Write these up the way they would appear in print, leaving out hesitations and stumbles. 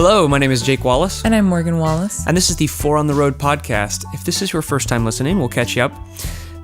Hello, my name is Jake Wallace. And I'm Morgan Wallace. And this is the Four on the Road podcast. If this is your first time listening, we'll catch you up.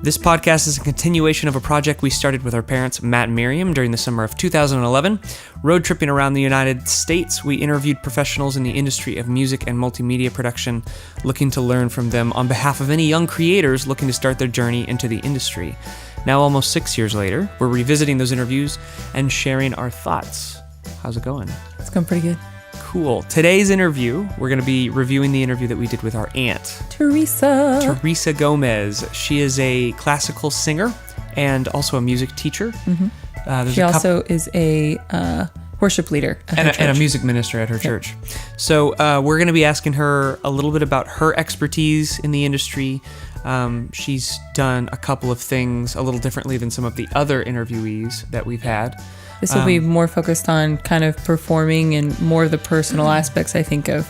This podcast is a continuation of a project we started with our parents, Matt and Miriam, during the summer of 2011. Road tripping around the United States, we interviewed professionals in the industry of music and multimedia production, looking to learn from them on behalf of any young creators looking to start their journey into the industry. Now, almost 6 years later, we're revisiting those interviews and sharing our thoughts. How's it going? It's going pretty good. Cool. Today's interview, we're going to be reviewing the interview that we did with our aunt, Teresa Gomez. She is a classical singer and also a music teacher. Mm-hmm. She also is a worship leader and a music minister at her church. So we're going to be asking her a little bit about her expertise in the industry. She's done a couple of things a little differently than some of the other interviewees that we've had. This will be more focused on kind of performing and more of the personal aspects, I think, of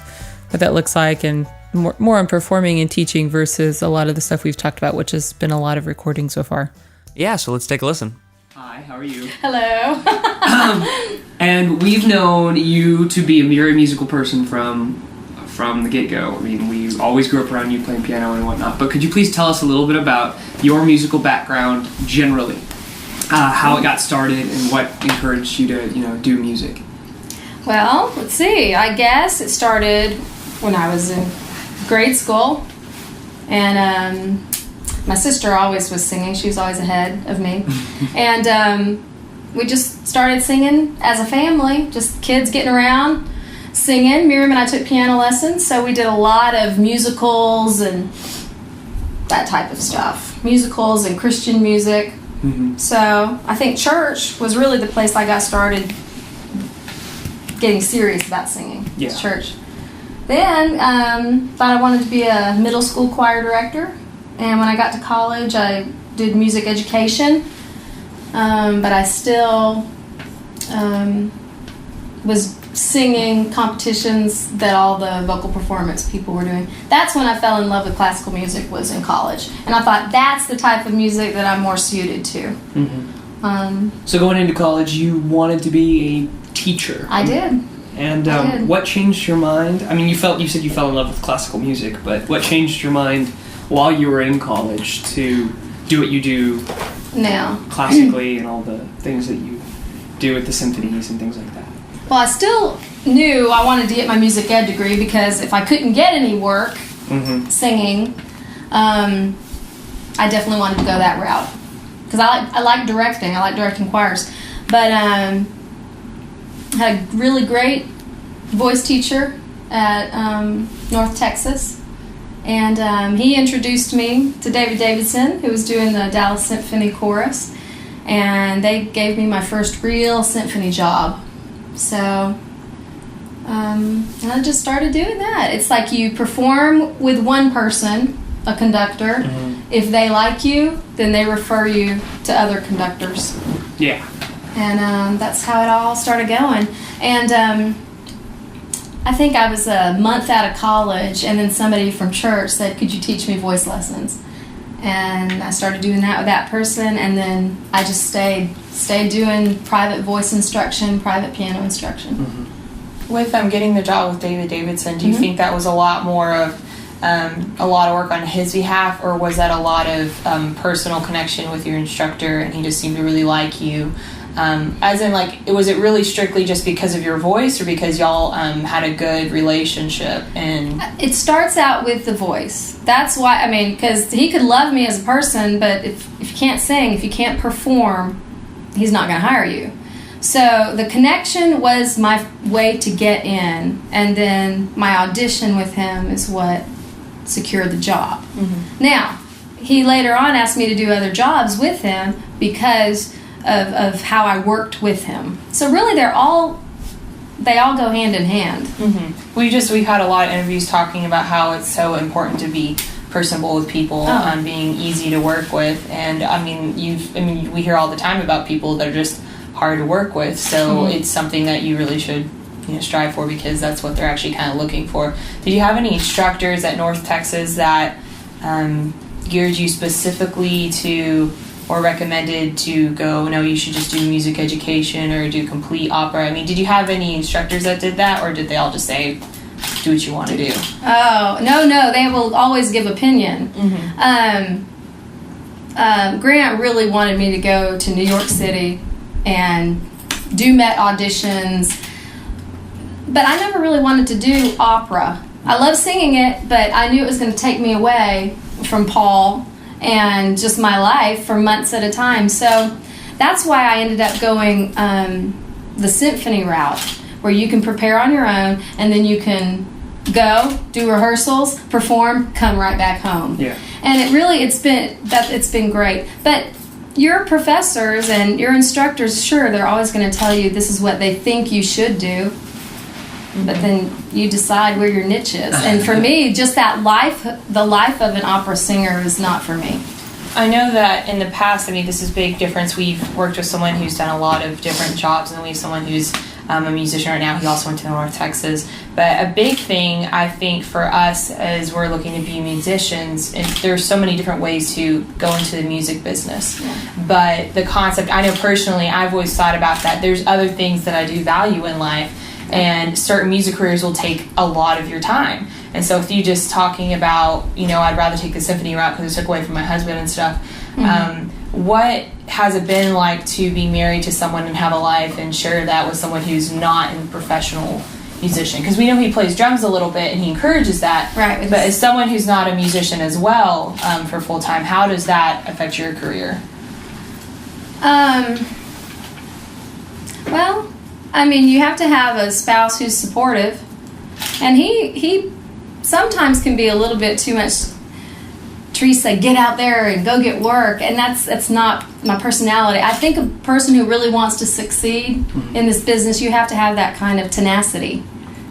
what that looks like, and more on performing and teaching versus a lot of the stuff we've talked about, which has been a lot of recording so far. Yeah, so let's take a listen. Hi, how are you? Hello. And we've known you to be a very musical person from the get-go. I mean, we always grew up around you playing piano and whatnot, but could you please tell us a little bit about your musical background generally? How it got started and what encouraged you to, do music? Well, let's see. I guess it started when I was in grade school, and my sister always was singing. She was always ahead of me, and we just started singing as a family, just kids getting around singing. Miriam and I took piano lessons, so we did a lot of musicals and that type of stuff. Musicals and Christian music. Mm-hmm. So I think church was really the place I got started getting serious about singing. Yeah. Church. Then thought I wanted to be a middle school choir director, and when I got to college I did music education, but I still was singing competitions that all the vocal performance people were doing. That's when I fell in love with classical music, was in college. And I thought, that's the type of music that I'm more suited to. Mm-hmm. So going into college, you wanted to be a teacher. I did. And what changed your mind? I mean, you said you fell in love with classical music, but what changed your mind while you were in college to do what you do now classically and all the things that you do with the symphonies and things like that? Well, I still knew I wanted to get my music ed degree, because if I couldn't get any work singing, I definitely wanted to go that route. Because I like directing. I like directing choirs. But I had a really great voice teacher at North Texas. And he introduced me to David Davidson, who was doing the Dallas Symphony Chorus. And they gave me my first real symphony job. So, and I just started doing that. It's like you perform with one person, a conductor. Mm-hmm. If they like you, then they refer you to other conductors. Yeah. And that's how it all started going. And I think I was a month out of college, and then somebody from church said, "Could you teach me voice lessons?" And I started doing that with that person, and then I just stayed doing private voice instruction, private piano instruction. Mm-hmm. With getting the job with David Davidson, do you think that was a lot more of a lot of work on his behalf, or was that a lot of personal connection with your instructor and he just seemed to really like you? As in, was it really strictly just because of your voice, or because y'all had a good relationship? And it starts out with the voice. That's why, because he could love me as a person, but if you can't sing, if you can't perform, he's not going to hire you. So the connection was my way to get in, and then my audition with him is what secured the job. Mm-hmm. Now, he later on asked me to do other jobs with him because of how I worked with him. So really they all go hand in hand. Mm-hmm. We've had a lot of interviews talking about how it's so important to be personable with people, being easy to work with, and we hear all the time about people that are just hard to work with. So it's something that you really should strive for, because that's what they're actually kind of looking for. Did you have any instructors at North Texas that geared you specifically to or recommended to go, no, you should just do music education or do complete opera? I mean, did you have any instructors that did that, or did they all just say, do what you want to do? Oh, no, they will always give opinion. Grant really wanted me to go to New York City and do Met auditions, but I never really wanted to do opera. I love singing it, but I knew it was going to take me away from Paul and just my life for months at a time. So that's why I ended up going the symphony route, where you can prepare on your own and then you can go, do rehearsals, perform, come right back home. Yeah. And it's been great. But your professors and your instructors, sure, they're always going to tell you this is what they think you should do. But then you decide where your niche is. And for me, just the life of an opera singer is not for me. I know that in the past, I mean, this is a big difference. We've worked with someone who's done a lot of different jobs, and we have someone who's a musician right now. He also went to North Texas. But a big thing, I think, for us as we're looking to be musicians, and there's so many different ways to go into the music business. Yeah. But the concept, I know personally, I've always thought about that. There's other things that I do value in life, and certain music careers will take a lot of your time. And so if you just talking about, I'd rather take the symphony route because it took away from my husband and stuff. What has it been like to be married to someone and have a life and share that with someone who's not a professional musician? Because we know he plays drums a little bit and he encourages that. Right. But as someone who's not a musician as well, for full time, how does that affect your career? Well, I mean, you have to have a spouse who's supportive, and he sometimes can be a little bit too much. Teresa, get out there and go get work, and that's not my personality. I think a person who really wants to succeed in this business, you have to have that kind of tenacity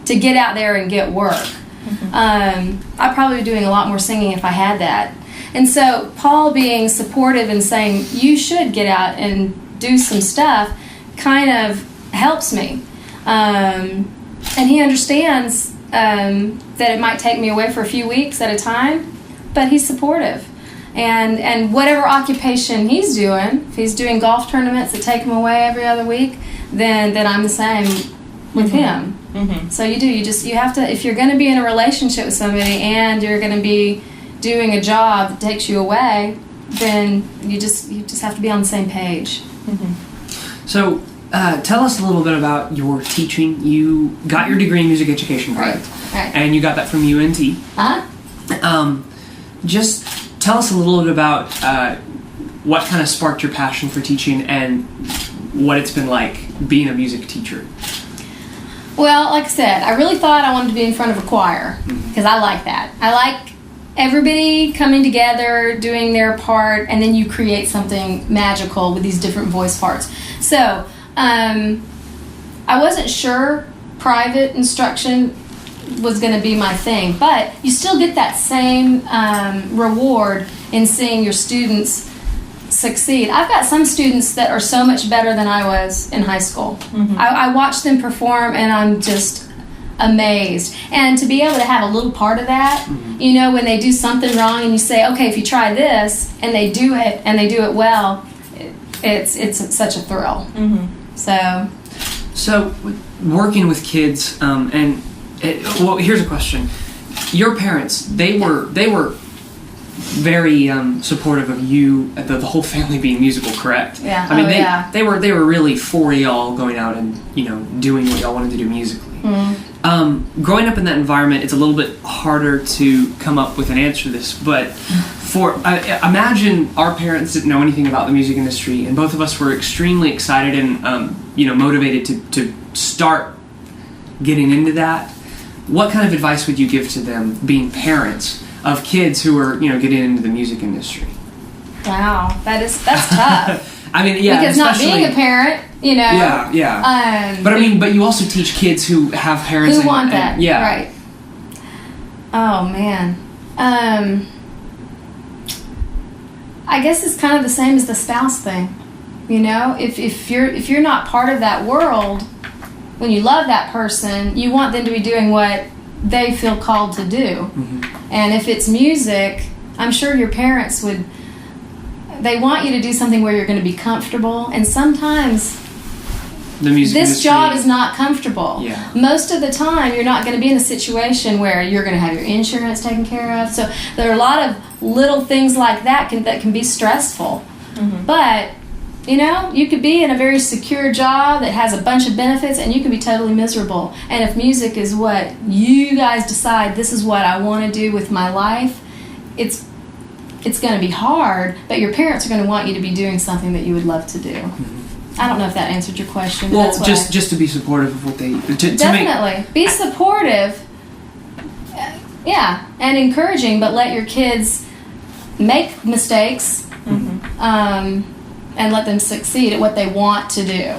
to get out there and get work. I'd probably be doing a lot more singing if I had that. And so Paul being supportive and saying you should get out and do some stuff kind of helps me. And he understands that it might take me away for a few weeks at a time, but he's supportive. And whatever occupation he's doing, if he's doing golf tournaments that take him away every other week, then I'm the same with him. So you have to, if you're going to be in a relationship with somebody and you're going to be doing a job that takes you away, then you just have to be on the same page. So tell us a little bit about your teaching. You got your degree in music education, correct? Right. And you got that from UNT. Just tell us a little bit about what kind of sparked your passion for teaching and what it's been like being a music teacher. Well, like I said, I really thought I wanted to be in front of a choir because I like that. I like everybody coming together, doing their part, and then you create something magical with these different voice parts. So I wasn't sure private instruction was going to be my thing, but you still get that same reward in seeing your students succeed. I've got some students that are so much better than I was in high school. I watch them perform and I'm just amazed. And to be able to have a little part of that, when they do something wrong and you say, okay, if you try this, and they do it well, it's such a thrill. So working with kids, well, here's a question. Your parents, they were very supportive of you, the whole family being musical, correct? Yeah. I mean, they were really for y'all going out and doing what y'all wanted to do musically. Growing up in that environment, it's a little bit harder to come up with an answer to this, but imagine our parents didn't know anything about the music industry, and both of us were extremely excited and motivated to start getting into that. What kind of advice would you give to them, being parents of kids who are getting into the music industry? Wow, that's tough. I mean, yeah, because not being a parent, Yeah. But you also teach kids who have parents who want that. Yeah. Right. Oh man. I guess it's kind of the same as the spouse thing. If you're not part of that world, when you love that person, you want them to be doing what they feel called to do. And if it's music, I'm sure your parents would they want you to do something where you're going to be comfortable, and sometimes The music this industry. job is not comfortable. Yeah. Most of the time, you're not going to be in a situation where you're going to have your insurance taken care of. So there are a lot of little things like that can be stressful. Mm-hmm. But, you know, you could be in a very secure job that has a bunch of benefits, and you can be totally miserable. And if music is what you guys decide, this is what I want to do with my life, it's going to be hard, but your parents are going to want you to be doing something that you would love to do. Mm-hmm. I don't know if that answered your question. But Well, that's what just to be supportive of what they definitely be supportive, yeah, and encouraging, but let your kids make mistakes, Mm-hmm. And let them succeed at what they want to do.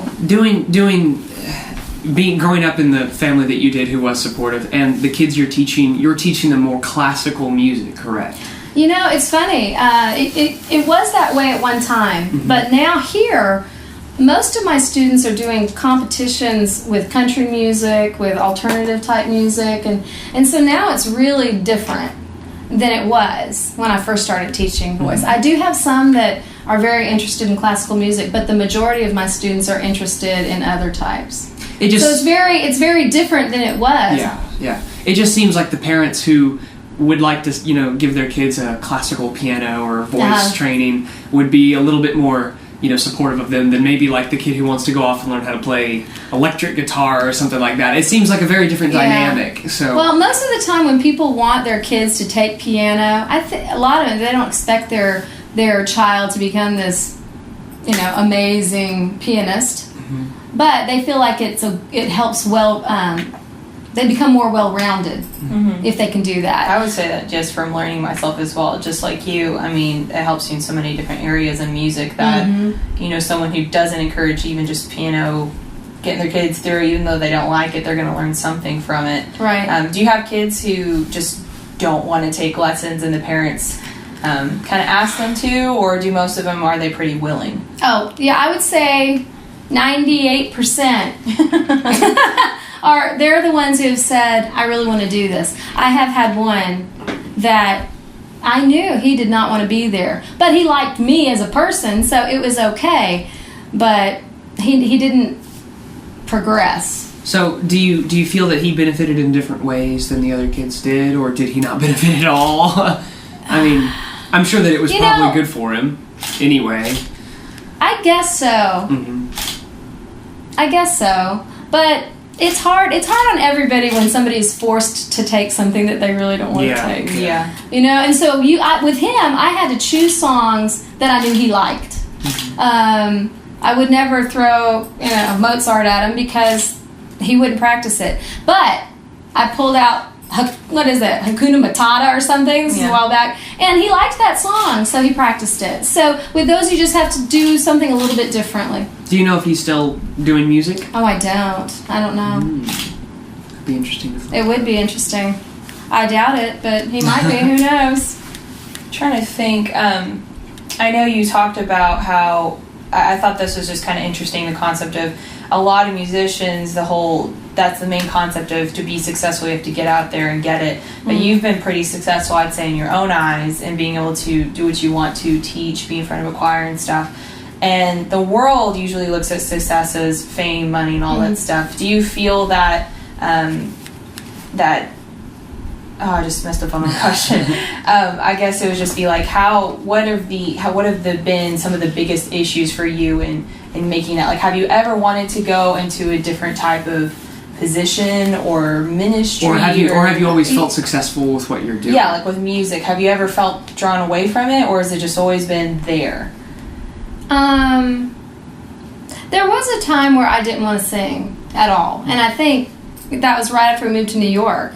Growing up in the family that you did, who was supportive, and the kids you're teaching them more classical music, correct? You know, it's funny. It was that way at one time, Mm-hmm. but now here, most of my students are doing competitions with country music, with alternative type music, and so now it's really different than it was when I first started teaching voice. Mm-hmm. I do have some that are very interested in classical music, but the majority of my students are interested in other types. So it's very different than it was. Yeah. It just seems like the parents who would like to, give their kids a classical piano or voice training would be a little bit more, supportive of them than maybe like the kid who wants to go off and learn how to play electric guitar or something like that. It seems like a very different dynamic. So, well, most of the time when people want their kids to take piano, I think a lot of it, they don't expect their child to become this, amazing pianist, but they feel like it helps they become more well-rounded if they can do that. I would say that just from learning myself as well, just like you, I mean, it helps you in so many different areas in music that, someone who doesn't encourage even just piano, getting their kids through, even though they don't like it, they're going to learn something from it. Right. Do you have kids who just don't want to take lessons and the parents kind of ask them to, or do most of them, are they pretty willing? Oh, yeah, I would say 98%. They're the ones who have said, I really want to do this. I have had one that I knew he did not want to be there, but he liked me as a person, so it was okay, but he didn't progress. So do you feel that he benefited in different ways than the other kids did, or did he not benefit at all? I mean, I'm sure that it was probably good for him anyway. I guess so. I guess so, but it's hard on everybody when somebody is forced to take something that they really don't want to take. Yeah. And so with him, I had to choose songs that I knew he liked. I would never throw, Mozart at him because he wouldn't practice it. But I pulled out, what is it, Hakuna Matata or something, this is a while back, and he liked that song, so he practiced it. So with those, you just have to do something a little bit differently. Do you know if he's still doing music? Oh, I don't know. That'd be interesting to find. It would be interesting. I doubt it, but he might be. Who knows? I'm trying to think. I know you talked about how, I thought this was just kind of interesting, the concept of a lot of musicians, that's the main concept of to be successful, you have to get out there and get it. But you've been pretty successful, I'd say, in your own eyes, and being able to do what you want to teach, be in front of a choir and stuff. And the world usually looks at success as fame, money, and all that stuff. Do you feel that I just messed up on my question. I guess it would just be like, what have been some of the biggest issues for you in making that? Like, have you ever wanted to go into a different type of position or ministry? Or have you always felt successful with what you're doing? Yeah, like with music. Have you ever felt drawn away from it, or has it just always been there? There was a time where I didn't want to sing at all, and I think that was right after we moved to New York.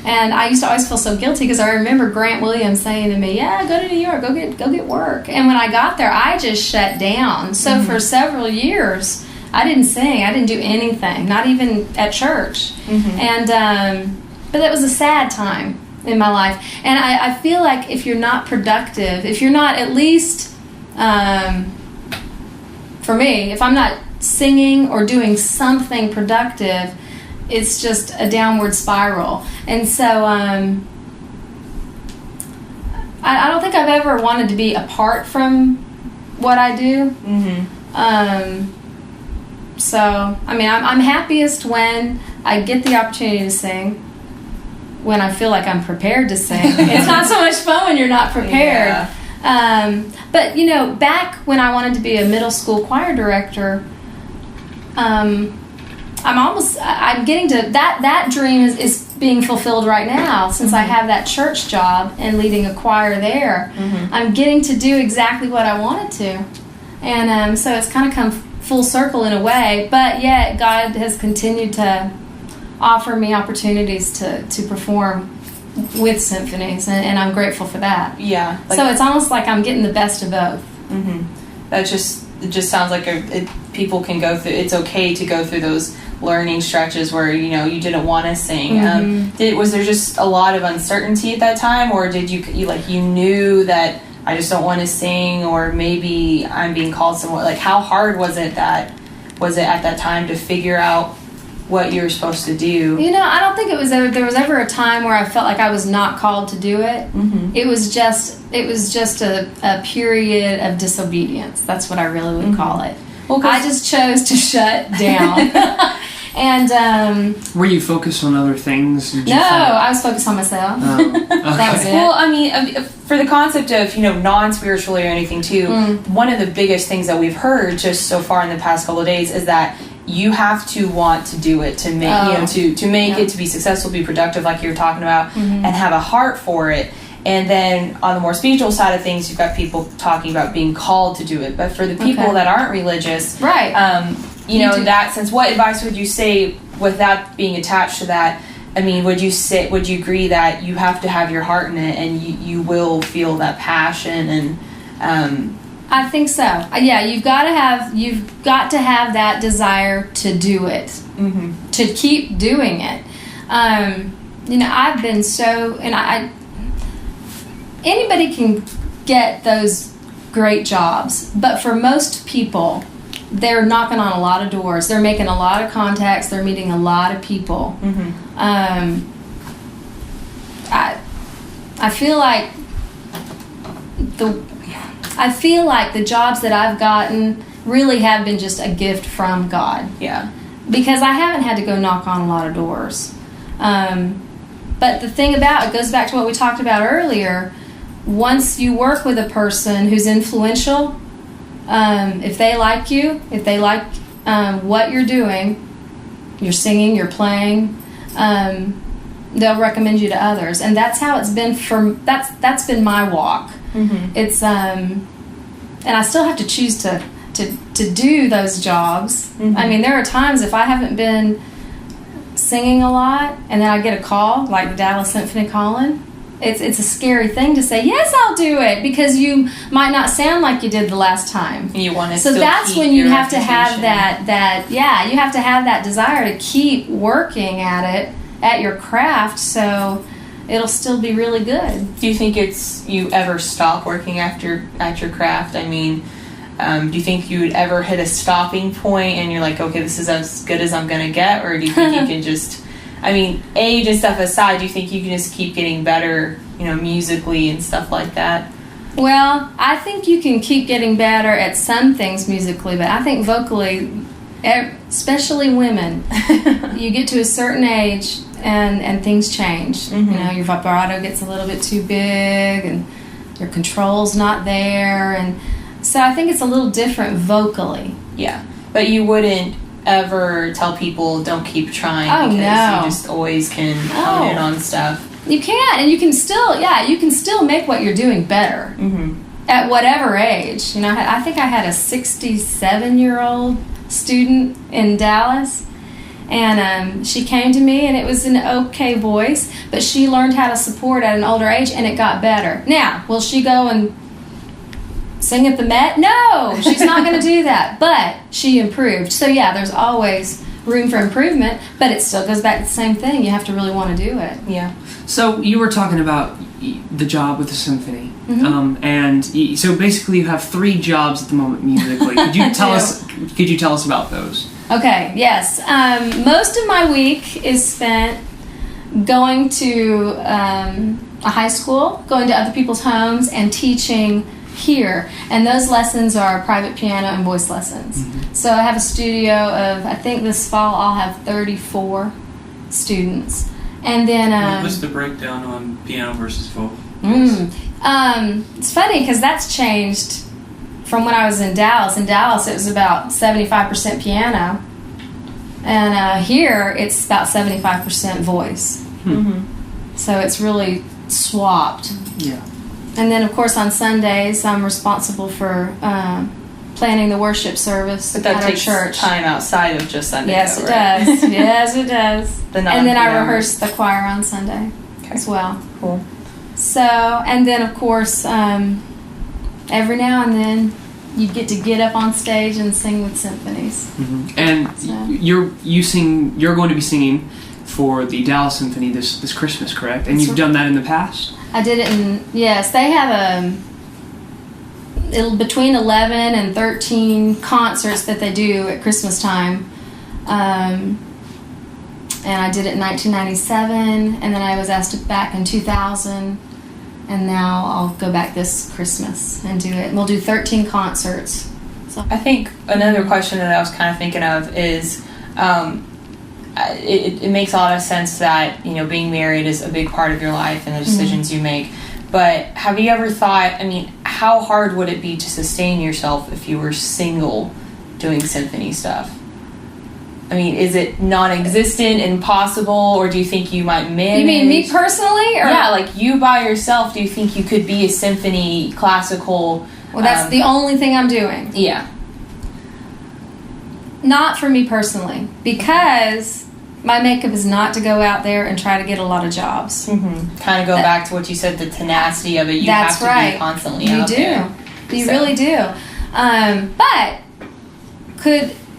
And I used to always feel so guilty because I remember Grant Williams saying to me, "Yeah, go to New York, go get work." And when I got there, I just shut down. So for several years, I didn't sing. I didn't do anything, not even at church. And but it was a sad time in my life. And I feel like if you're not productive, if you're not at least, for me, if I'm not singing or doing something productive, it's just a downward spiral. And so I don't think I've ever wanted to be apart from what I do. Mm-hmm. So, I mean, I'm happiest when I get the opportunity to sing, when I feel like I'm prepared to sing. It's not so much fun when you're not prepared. Yeah. But, you know, back when I wanted to be a middle school choir director, I'm getting to, that dream is being fulfilled right now, since I have that church job and leading a choir there. Mm-hmm. I'm getting to do exactly what I wanted to. And so it's kind of come full circle in a way, but yet God has continued to offer me opportunities to perform with symphonies, and I'm grateful for that. Yeah. So it's almost like I'm getting the best of both. Mm-hmm. It just sounds like people can go through. It's okay to go through those learning stretches where you didn't want to sing. Mm-hmm. Was there just a lot of uncertainty at that time, or did you knew that I just don't want to sing, or maybe I'm being called somewhere? Like, how hard was it at that time to figure out what you were supposed to do? I don't think there was ever a time where I felt like I was not called to do it. Mm-hmm. It was just a period of disobedience. That's what I really would call it. Well, I just chose to shut down. And were you focused on other things? I was focused on myself. Okay. That was it. Well, I mean, for the concept of non-spiritual or anything too, one of the biggest things that we've heard just so far in the past couple of days is that you have to want to do it to make to make it, to be successful, be productive, like you were talking about, and have a heart for it. And then on the more spiritual side of things, you've got people talking about being called to do it. But for the people that aren't religious, right? In that sense, what advice would you say without being attached to that? I mean, would you agree that you have to have your heart in it, and you will feel that passion? And I think so. Yeah, you've got to have that desire to do it, to keep doing it. I've been anybody can get those great jobs, but for most people, they're knocking on a lot of doors. They're making a lot of contacts. They're meeting a lot of people. I feel like the jobs that I've gotten really have been just a gift from God. Yeah. Because I haven't had to go knock on a lot of doors. But the thing about it goes back to what we talked about earlier. Once you work with a person who's influential, if they like you, if they like what you're doing, you're singing, you're playing, they'll recommend you to others. And that's how it's been that's been my walk. It's and I still have to choose to do those jobs. I mean, there are times if I haven't been singing a lot and then I get a call like the Dallas Symphony calling, it's a scary thing to say, yes, I'll do it, because you might not sound like you did the last time. You want to so still that's keep when you your have to have reputation. you have to have that desire to keep working at it, at your craft, so it'll still be really good. Do you think you ever stop working at your craft? I mean, do you think you would ever hit a stopping point and you're like, okay, this is as good as I'm going to get? Or do you think you can just, I mean, age and stuff aside, do you think you can just keep getting better, musically and stuff like that? Well, I think you can keep getting better at some things musically, but I think vocally, especially women, you get to a certain age and things change. Your vibrato gets a little bit too big and your control's not there, and so I think it's a little different vocally. Yeah, but you wouldn't ever tell people don't keep trying because you just always can hone in on stuff. You can, and you can still make what you're doing better at whatever age. I think I had a 67-year-old student in Dallas, and she came to me, and it was an okay voice, but she learned how to support at an older age, and it got better. Now, will she go and sing at the Met? No, she's not going to do that, but she improved. So yeah, there's always room for improvement, but it still goes back to the same thing. You have to really want to do it. Yeah. So you were talking about the job with the symphony, and so basically you have 3 jobs at the moment musically. Could you tell us about those? Okay. Yes. Most of my week is spent going to a high school, going to other people's homes, and teaching here, and those lessons are private piano and voice lessons. So I have a studio of, I think this fall I'll have 34 students. And then what's the breakdown on piano versus vocal? It's funny because that's changed from when I was in Dallas. In Dallas it was about 75% piano, and here it's about 75% voice. So it's really swapped. Yeah. And then, of course, on Sundays, I'm responsible for planning the worship service But that at our takes church. time outside of just Sunday. Yes, though, it right? does. Yes, it does. The And then I non-piano. rehearse the choir on Sunday as well. Cool. So, and then, of course, every now and then, you get to get up on stage and sing with symphonies. And So- you're going to be singing for the Dallas Symphony this Christmas, correct? And That's you've done that in the past? I did it in, yes, they have between 11 and 13 concerts that they do at Christmas time. And I did it in 1997, and then I was asked back in 2000, and now I'll go back this Christmas and do it. And we'll do 13 concerts. So I think another question that I was kind of thinking of is, it makes a lot of sense that, you know, being married is a big part of your life and the decisions you make. But have you ever thought, I mean, how hard would it be to sustain yourself if you were single doing symphony stuff? I mean, is it non-existent, impossible, or do you think you might manage? you mean me personally? Or? Yeah, like you by yourself, do you think you could be a symphony, classical? Well, that's the only thing I'm doing. Yeah. Not for me personally, because my makeup is not to go out there and try to get a lot of jobs. Kind of go back to what you said, the tenacity of it. You That's have to right. be constantly You out do. there. You So- really do.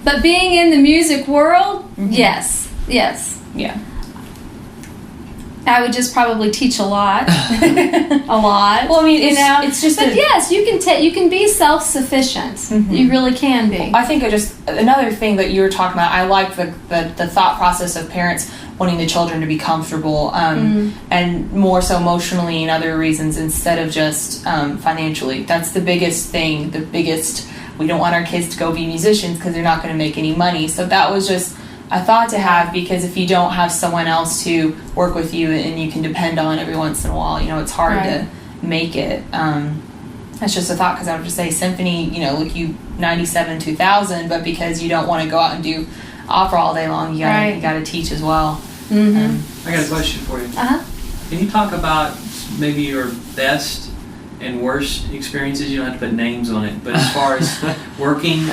But being in the music world, yes. Yeah. I would just probably teach a lot, a lot. Well, I mean, it's just. But yes, you can be self-sufficient. You really can be. I think another thing that you were talking about, I like the thought process of parents wanting the children to be comfortable, and more so emotionally and other reasons instead of just financially. That's the biggest thing. We don't want our kids to go be musicians because they're not going to make any money. So that was just a thought to have, because if you don't have someone else to work with you and you can depend on every once in a while, you know, it's hard to make it. That's just a thought, because I would just say symphony, you know, like you 97, 2000, but because you don't want to go out and do opera all day long, you gotta teach as well. I got a question for you. Uh-huh. Can you talk about maybe your best and worst experiences? You don't have to put names on it, but as far as working,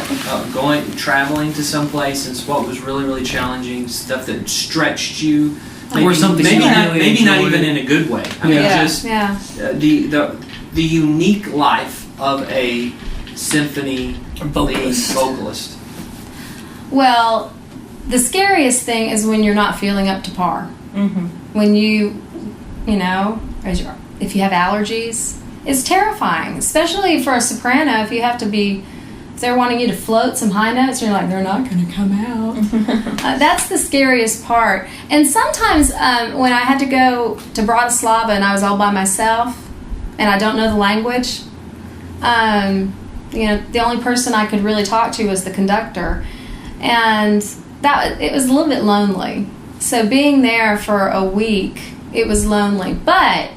traveling to some place, and what was really, really challenging, stuff that stretched you, or something maybe not even in a good way. I mean, just the unique life of a symphony vocalist. Well, the scariest thing is when you're not feeling up to par. When you know, if you have allergies, it's terrifying, especially for a soprano. If you have to be, if they're wanting you to float some high notes, you're like, they're not going to come out. That's the scariest part. And sometimes when I had to go to Bratislava and I was all by myself and I don't know the language, you know, the only person I could really talk to was the conductor, and it was a little bit lonely. So being there for a week, it was lonely. But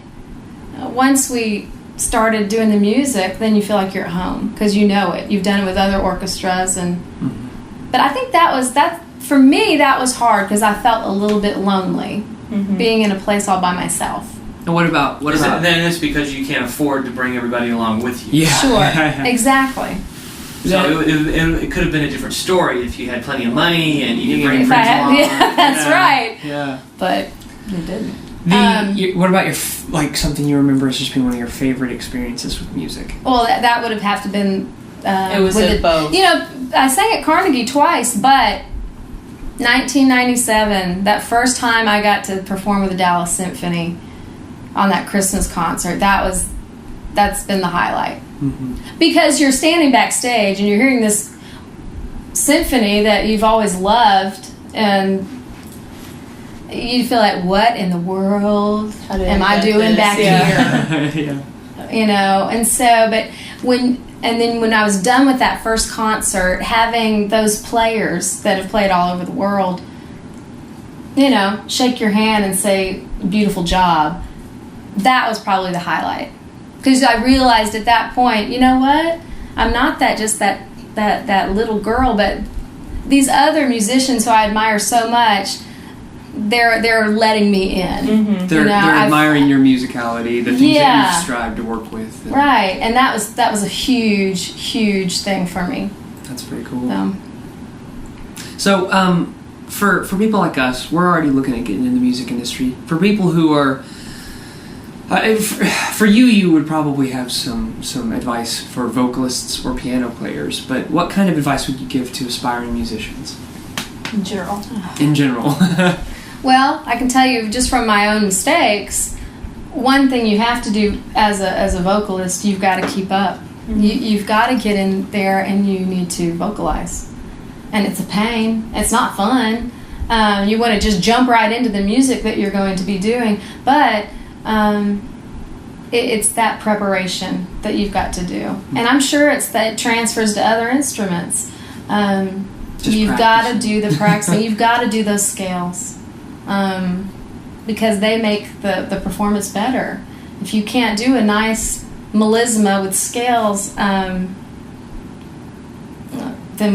once we started doing the music, then you feel like you're at home because you know it. You've done it with other orchestras, and but I think that for me that was hard because I felt a little bit lonely being in a place all by myself. And what about then? It's because you can't afford to bring everybody along with you. Yeah, sure, exactly. So it could have been a different story if you had plenty of money and you could bring friends along. Yeah, that's right. Yeah, but it didn't. What about something you remember as just being one of your favorite experiences with music? Well, that would have been. It was both. You know, I sang at Carnegie twice, but 1997, that first time I got to perform with the Dallas Symphony on that Christmas concert, that's been the highlight. Because you're standing backstage and you're hearing this symphony that you've always loved, and you feel like, what in the world am I doing back here? And so, when I was done with that first concert, having those players that have played all over the world, shake your hand and say, beautiful job, that was probably the highlight. Because I realized at that point, you know what? I'm not that little girl, but these other musicians who I admire so much, they're letting me in. Mm-hmm. They're admiring your musicality, the things that you've strived to work with. Right, and that was a huge thing for me. That's pretty cool. So, for people like us, we're already looking at getting in the music industry. For people who are, for you would probably have some advice for vocalists or piano players. But what kind of advice would you give to aspiring musicians? In general. In general. Well, I can tell you just from my own mistakes, one thing you have to do as a vocalist, you've got to keep up. Mm-hmm. You've got to get in there and you need to vocalize. And it's a pain. It's not fun. You want to just jump right into the music that you're going to be doing. But it's that preparation that you've got to do. Mm-hmm. And I'm sure it transfers to other instruments. You've got to do the practicing. You've got to do those scales. Because they make the performance better. If you can't do a nice melisma with scales, then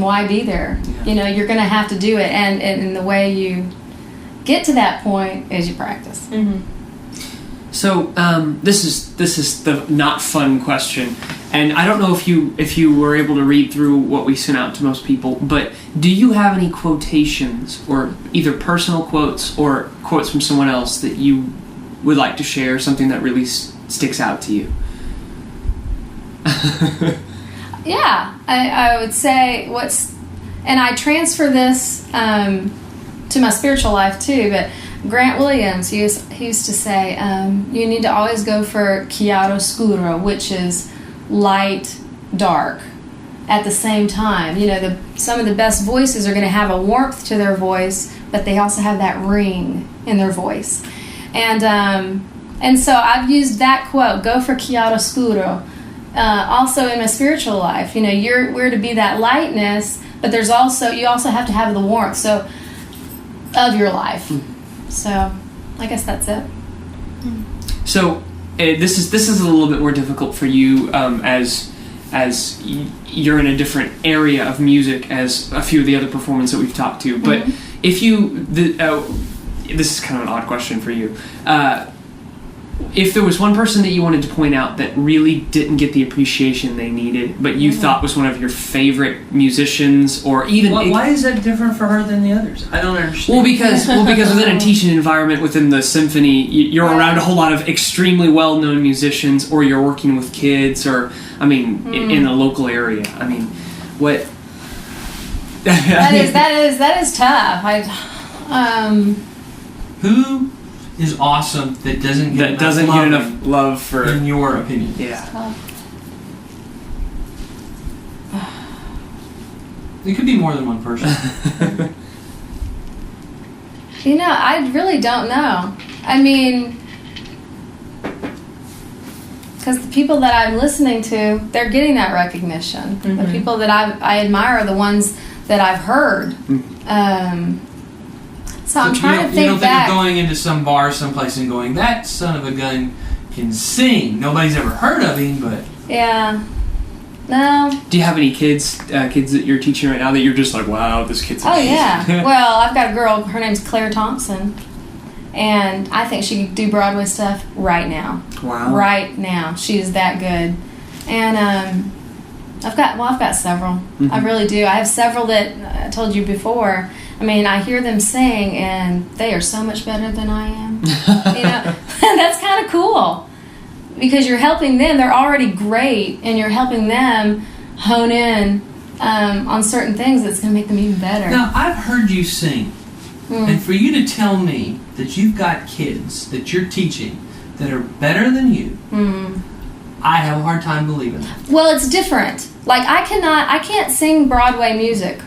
why be there? Yeah. You're going to have to do it, and the way you get to that point is you practice. Mm-hmm. So this is the not fun question, and I don't know if you were able to read through what we sent out to most people, but do you have any quotations, or either personal quotes or quotes from someone else that you would like to share, something that really sticks out to you? Yeah, I would say and I transfer this to my spiritual life too, but Grant Williams, he used to say, you need to always go for chiaro scuro, which is light, dark, at the same time. Some of the best voices are going to have a warmth to their voice, but they also have that ring in their voice. And so I've used that quote, go for chiaro scuro. Also in my spiritual life, we're to be that lightness, but you also have to have the warmth of your life. So I guess that's it. So this is a little bit more difficult for you as you're in a different area of music as a few of the other performers that we've talked to. But if this is kind of an odd question for you. If there was one person that you wanted to point out that really didn't get the appreciation they needed, but you thought was one of your favorite musicians, or even... Why is that different for her than the others? I don't understand. Well, because within a teaching environment, within the symphony, you're around a whole lot of extremely well-known musicians, or you're working with kids, or, in a local area. What... That is tough. Who is awesome that doesn't get enough love for, in your opinion? Yeah. It could be more than one person. I really don't know. Because the people that I'm listening to, they're getting that recognition. Mm-hmm. The people that I admire are the ones that I've heard. So I'm trying to think back. You don't think of going into some bar someplace and going, that son of a gun can sing. Nobody's ever heard of him, but... Yeah. No. Do you have any kids that you're teaching right now that you're just like, wow, this kid's amazing? Oh, yeah. Well, I've got a girl, her name's Claire Thompson, and I think she could do Broadway stuff right now. Wow. Right now. She is that good. And I've got several. Mm-hmm. I really do. I have several that I told you before. I hear them sing, and they are so much better than I am. That's kind of cool, because you're helping them. They're already great, and you're helping them hone in on certain things that's going to make them even better. Now, I've heard you sing, and for you to tell me that you've got kids that you're teaching that are better than you, I have a hard time believing that. Well, it's different. Like, I can't sing Broadway music.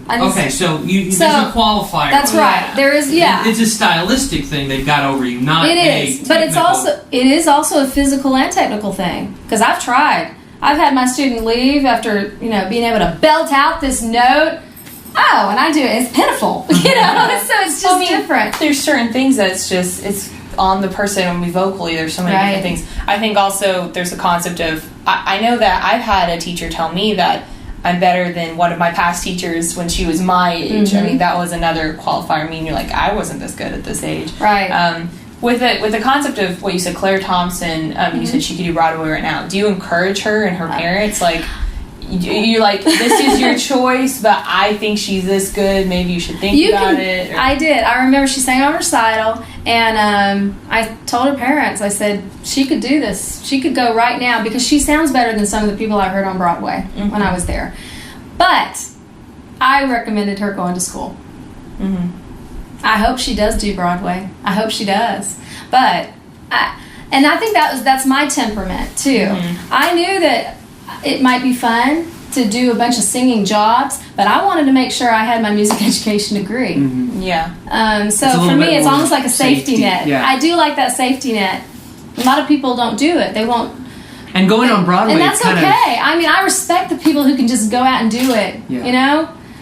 Okay, so there's a qualifier. That's right. There is, It's a stylistic thing they've got over you, not it is. But it is also a physical and technical thing. Because I've tried. I've had my student leave after being able to belt out this note. Oh, and I do it. It's pitiful, so it's just different. There's certain things that it's on the person. When we vocally, there's so many different things. I think also there's a concept of I know that I've had a teacher tell me that I'm better than one of my past teachers when she was my age. I mean, that was another qualifier. I mean, you're like, I wasn't this good at this age. Right. With the concept of what you said, Claire Thompson, you said she could do Broadway right now. Do you encourage her and her parents? Like, you're like, this is your choice, but I think she's this good. Maybe you should think about it. Or... I did. I remember she sang on recital, and I told her parents, I said, she could do this. She could go right now because she sounds better than some of the people I heard on Broadway when I was there. But I recommended her going to school. I hope she does do Broadway. I hope she does. But I think that's my temperament too. I knew that it might be fun to do a bunch of singing jobs, but I wanted to make sure I had my music education degree. So for me, it's almost like a safety net. Yeah. I do like that safety net. A lot of people don't do it. They won't. And going on Broadway, and that's okay. I mean, I respect the people who can just go out and do it.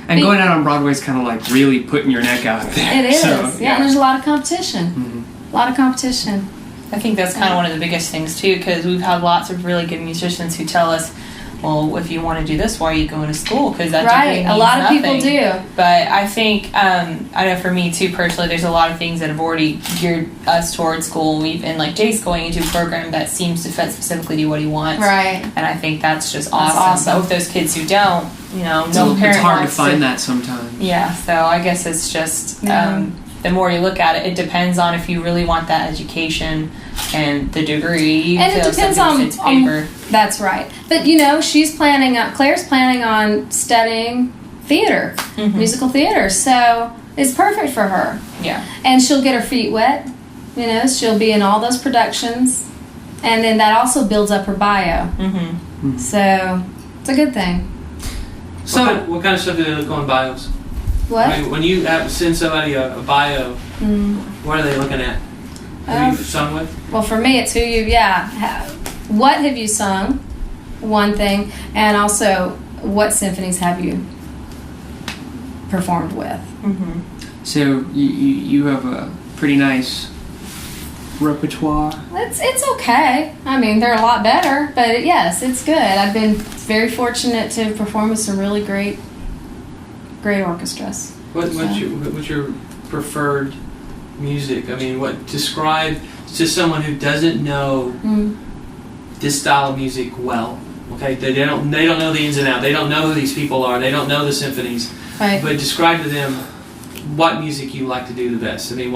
And going out on Broadway is kind of like really putting your neck out there. It is. So, and there's a lot of competition. A lot of competition. I think that's kind of one of the biggest things too, because we've had lots of really good musicians who tell us, well, if you want to do this, why are you going to school? Because that degree means a lot of nothing. people do. But I think, I know for me too, personally, there's a lot of things that have already geared us towards school. And like Jay's going into a program that seems to fit specifically to what he wants. Right. And I think that's just awesome. But with those kids who don't, no parent it's hard wants to find that sometimes. Yeah, so I guess it's just, the more you look at it, it depends on if you really want that education and the degree. And it depends on paper. That's right. But Claire's planning on studying theater, musical theater. So it's perfect for her. Yeah. And she'll get her feet wet. She'll be in all those productions. And then that also builds up her bio. So it's a good thing. So what kind of stuff do they look on bios? What? I mean, when you send somebody a bio, what are they looking at? Who you've sung with? Well, for me, it's who what have you sung, one thing, and also what symphonies have you performed with. So you have a pretty nice repertoire. It's okay. I mean, they're a lot better, but yes, it's good. I've been very fortunate to perform with some really great orchestras. What's your preferred music? I mean, describe to someone who doesn't know this style of music well. Okay, they don't know the ins and outs. They don't know who these people are. They don't know the symphonies. Right. But describe to them what music you like to do the best. I mean,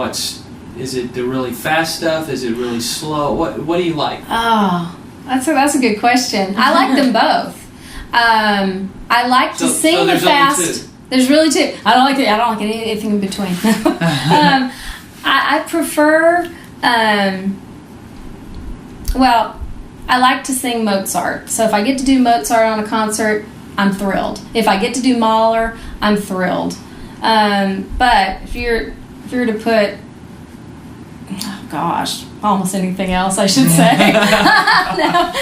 is it the really fast stuff? Is it really slow? What do you like? Oh, that's a good question. I like them both. I like to sing the fast. There's really two. I don't like anything in between. I prefer. I like to sing Mozart. So if I get to do Mozart on a concert, I'm thrilled. If I get to do Mahler, I'm thrilled. But if you're to put, almost anything else, I should say. No,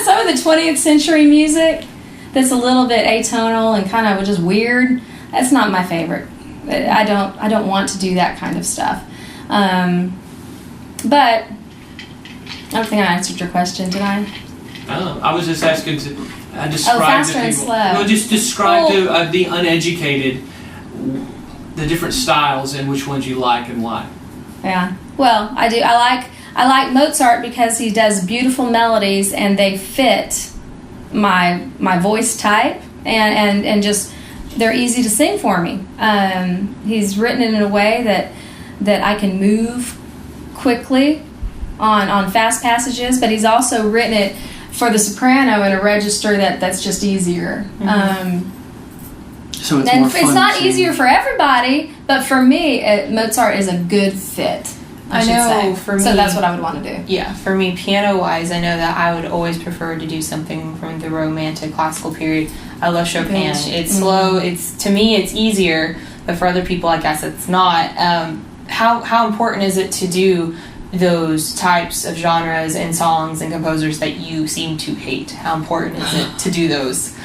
some of the 20th century music that's a little bit atonal and kind of just weird. That's not my favorite. I don't want to do that kind of stuff. But I don't think I answered your question, did I? I was just asking to describe faster to people. and slow. No, just describe to the uneducated the different styles and which ones you like and why. Yeah. Well, I do. I like Mozart because he does beautiful melodies and they fit my voice type and just they're easy to sing for me. He's written it in a way that I can move quickly on fast passages, but he's also written it for the soprano in a register that's just easier. So it's more fun. It's not easier for everybody, but for me, Mozart is a good fit. I should say. For me, so that's what I would want to do. Yeah, for me, piano-wise, I know that I would always prefer to do something from the Romantic classical period. I love Chopin. It's slow. To me, it's easier, but for other people, I guess it's not. How important is it to do those types of genres and songs and composers that you seem to hate? How important is it to do those?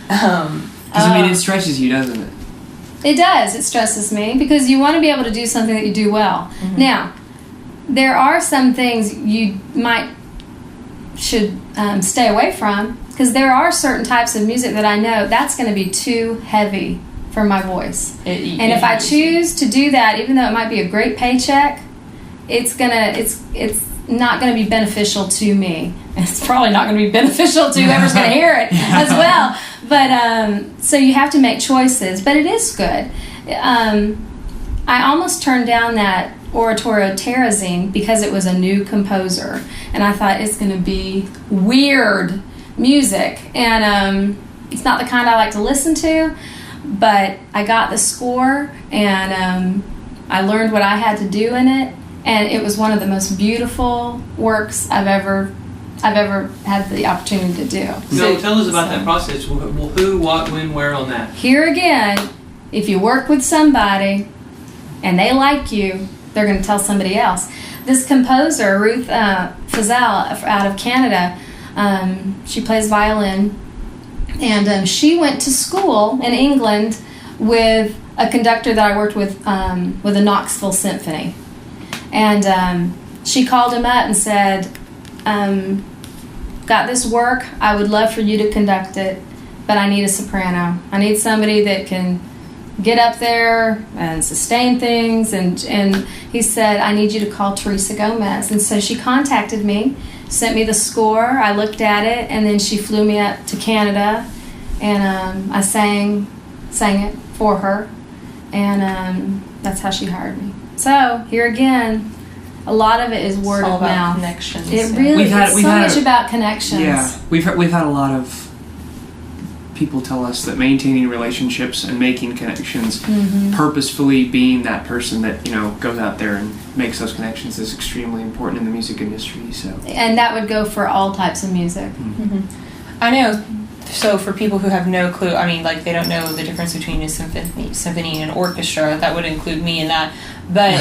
Because it stresses you, doesn't it? It does. It stresses me because you want to be able to do something that you do well. Now, there are some things you should stay away from, because there are certain types of music that I know that's going to be too heavy for my voice. And if I choose to do that, even though it might be a great paycheck, it's not going to be beneficial to me. It's probably not going to be beneficial to whoever's going to hear it as well. But so you have to make choices. But it is good. I almost turned down that Oratorio Terrazine because it was a new composer, and I thought it's going to be weird music, and it's not the kind I like to listen to. But I got the score, and I learned what I had to do in it, and it was one of the most beautiful works I've ever had the opportunity to do. So tell us about that process. Well, who, what, when, where on that? Here again, if you work with somebody and they like you, they're going to tell somebody else. This composer, Ruth Fazal, out of Canada, she plays violin, and she went to school in England with a conductor that I worked with the Knoxville Symphony. And she called him up and said, got this work, I would love for you to conduct it, but I need a soprano. I need somebody that can get up there and sustain things. And he said, I need you to call Teresa Gomez. And so she contacted me, sent me the score, I looked at it, and then she flew me up to Canada, and I sang it for her, and that's how she hired me. So here again, a lot of it is word of mouth. Connections. It really is so much about connections. Yeah, we've had a lot of people tell us that maintaining relationships and making connections, purposefully being that person that goes out there and makes those connections is extremely important in the music industry. So, and that would go for all types of music. I know. So for people who have no clue, I mean, like, they don't know the difference between a symphony and an orchestra, that would include me in that. But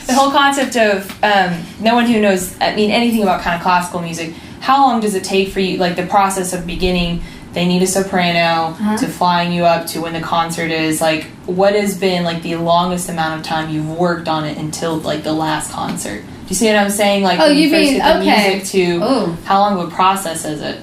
the whole concept of no one who knows, anything about kind of classical music, how long does it take for you, like the process of beginning, they need a soprano, to flying you up to when the concert is, like, what has been, like, the longest amount of time you've worked on it until, like, the last concert? Do you see what I'm saying? Like, when you first get the music to, how long of a process is it?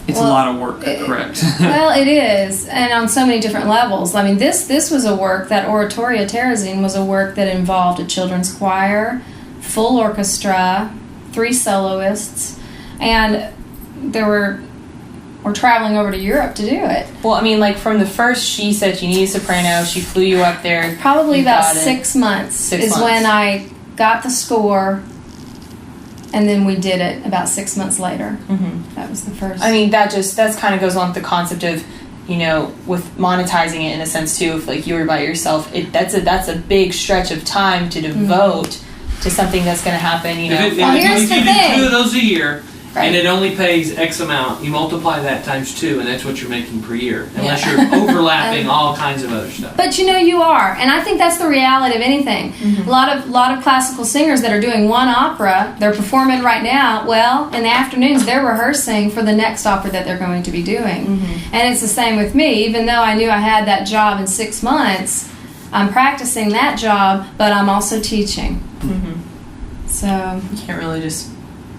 It's a lot of work, correct? Well, it is, and on so many different levels. I mean, this was a work, that Oratorio Terrazine was a work that involved a children's choir, full orchestra, 3 soloists, and we're traveling over to Europe to do it. Well, like, from the first, she said you need a soprano, she flew you up there. Probably about 6 months when I got the score, and then we did it about 6 months later. That was the first. That kind of goes on with the concept of, with monetizing it in a sense too. If, like, you were by yourself, that's a big stretch of time to devote to something that's going to happen. Here's if you the thing. do 2 of those a year, right, and it only pays X amount, you multiply that times 2, and that's what you're making per year. Unless you're overlapping all kinds of other stuff. But you are, and I think that's the reality of anything. A lot of classical singers that are doing one opera, they're performing right now. Well, in the afternoons, they're rehearsing for the next opera that they're going to be doing. And it's the same with me. Even though I knew I had that job in 6 months, I'm practicing that job, but I'm also teaching. So you can't really just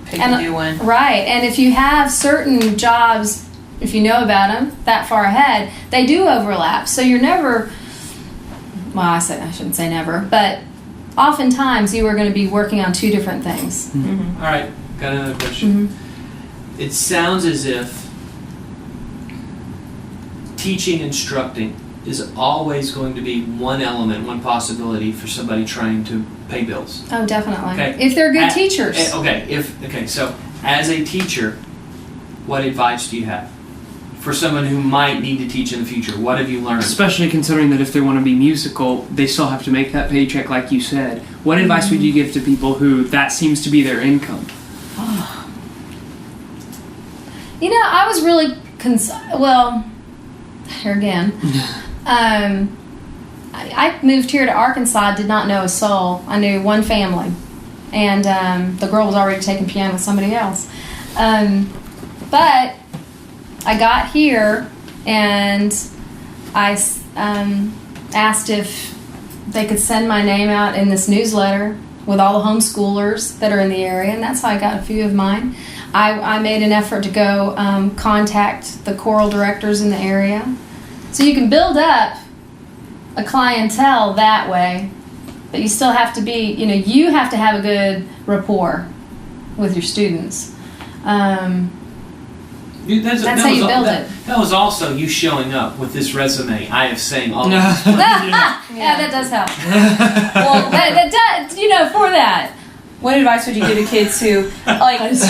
pick and do one. Right, and if you have certain jobs, if you know about them that far ahead, they do overlap. So you're never, well, I shouldn't say never, but oftentimes you are going to be working on 2 different things. All right, got another question. It sounds as if teaching, instructing is always going to be one element, one possibility for somebody trying to pay bills. Oh, definitely. Okay. If they're good teachers. So as a teacher, what advice do you have for someone who might need to teach in the future? What have you learned? Especially considering that if they want to be musical, they still have to make that paycheck, like you said. What advice would you give to people who that seems to be their income? You know, I was really well. Here again, I moved here to Arkansas. I did not know a soul. I knew one family, and the girl was already taking piano with somebody else. But I got here, and I asked if they could send my name out in this newsletter with all the homeschoolers that are in the area, and that's how I got a few of mine. I made an effort to go contact the choral directors in the area. So you can build up a clientele that way, but you still have to be, you have to have a good rapport with your students. That's how you build it. That was also you showing up with this resume. I have sang all of this. Yeah, that does help. Well, that does, for that. What advice would you give to kids who like? That's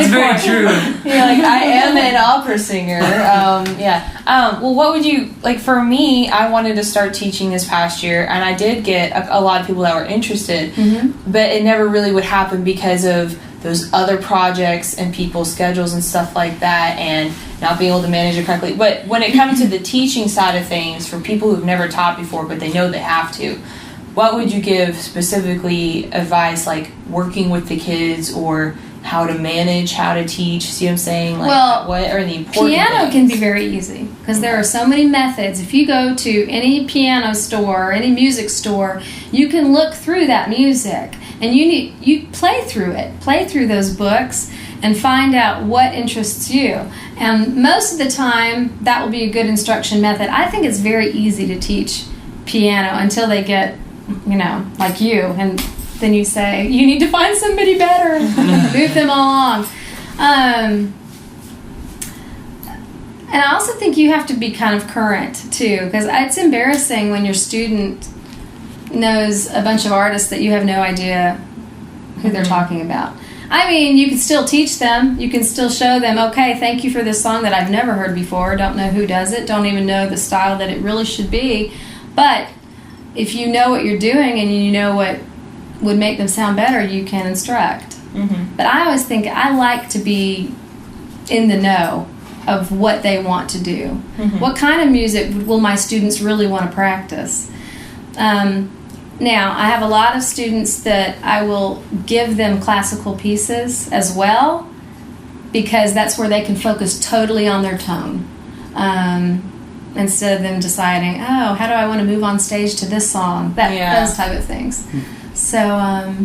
very true. You're like, I am an opera singer. Well, what would you like? For me, I wanted to start teaching this past year, and I did get a lot of people that were interested, but it never really would happen because of those other projects and people's schedules and stuff like that, and not being able to manage it correctly. But when it comes to the teaching side of things, for people who've never taught before, but they know they have to, what would you give specifically advice, like working with the kids or how to manage, how to teach? See what I'm saying? Like, well, what are the important piano things? can be very easy because there are so many methods. If you go to any piano store or any music store, you can look through that music and you play through it, play through those books and find out what interests you. And most of the time, that will be a good instruction method. I think it's very easy to teach piano until they get, like you, and then you say, you need to find somebody better, move them along. And I also think you have to be kind of current, too, because it's embarrassing when your student knows a bunch of artists that you have no idea who they're talking about. I mean, you can still teach them. You can still show them, okay, thank you for this song that I've never heard before. Don't know who does it. Don't even know the style that it really should be. But if you know what you're doing and you know what would make them sound better, you can instruct. But I always think I like to be in the know of what they want to do. What kind of music will my students really want to practice? Now, I have a lot of students that I will give them classical pieces as well because that's where they can focus totally on their tone. Instead of them deciding, oh, how do I want to move on stage to this song? Those type of things. So,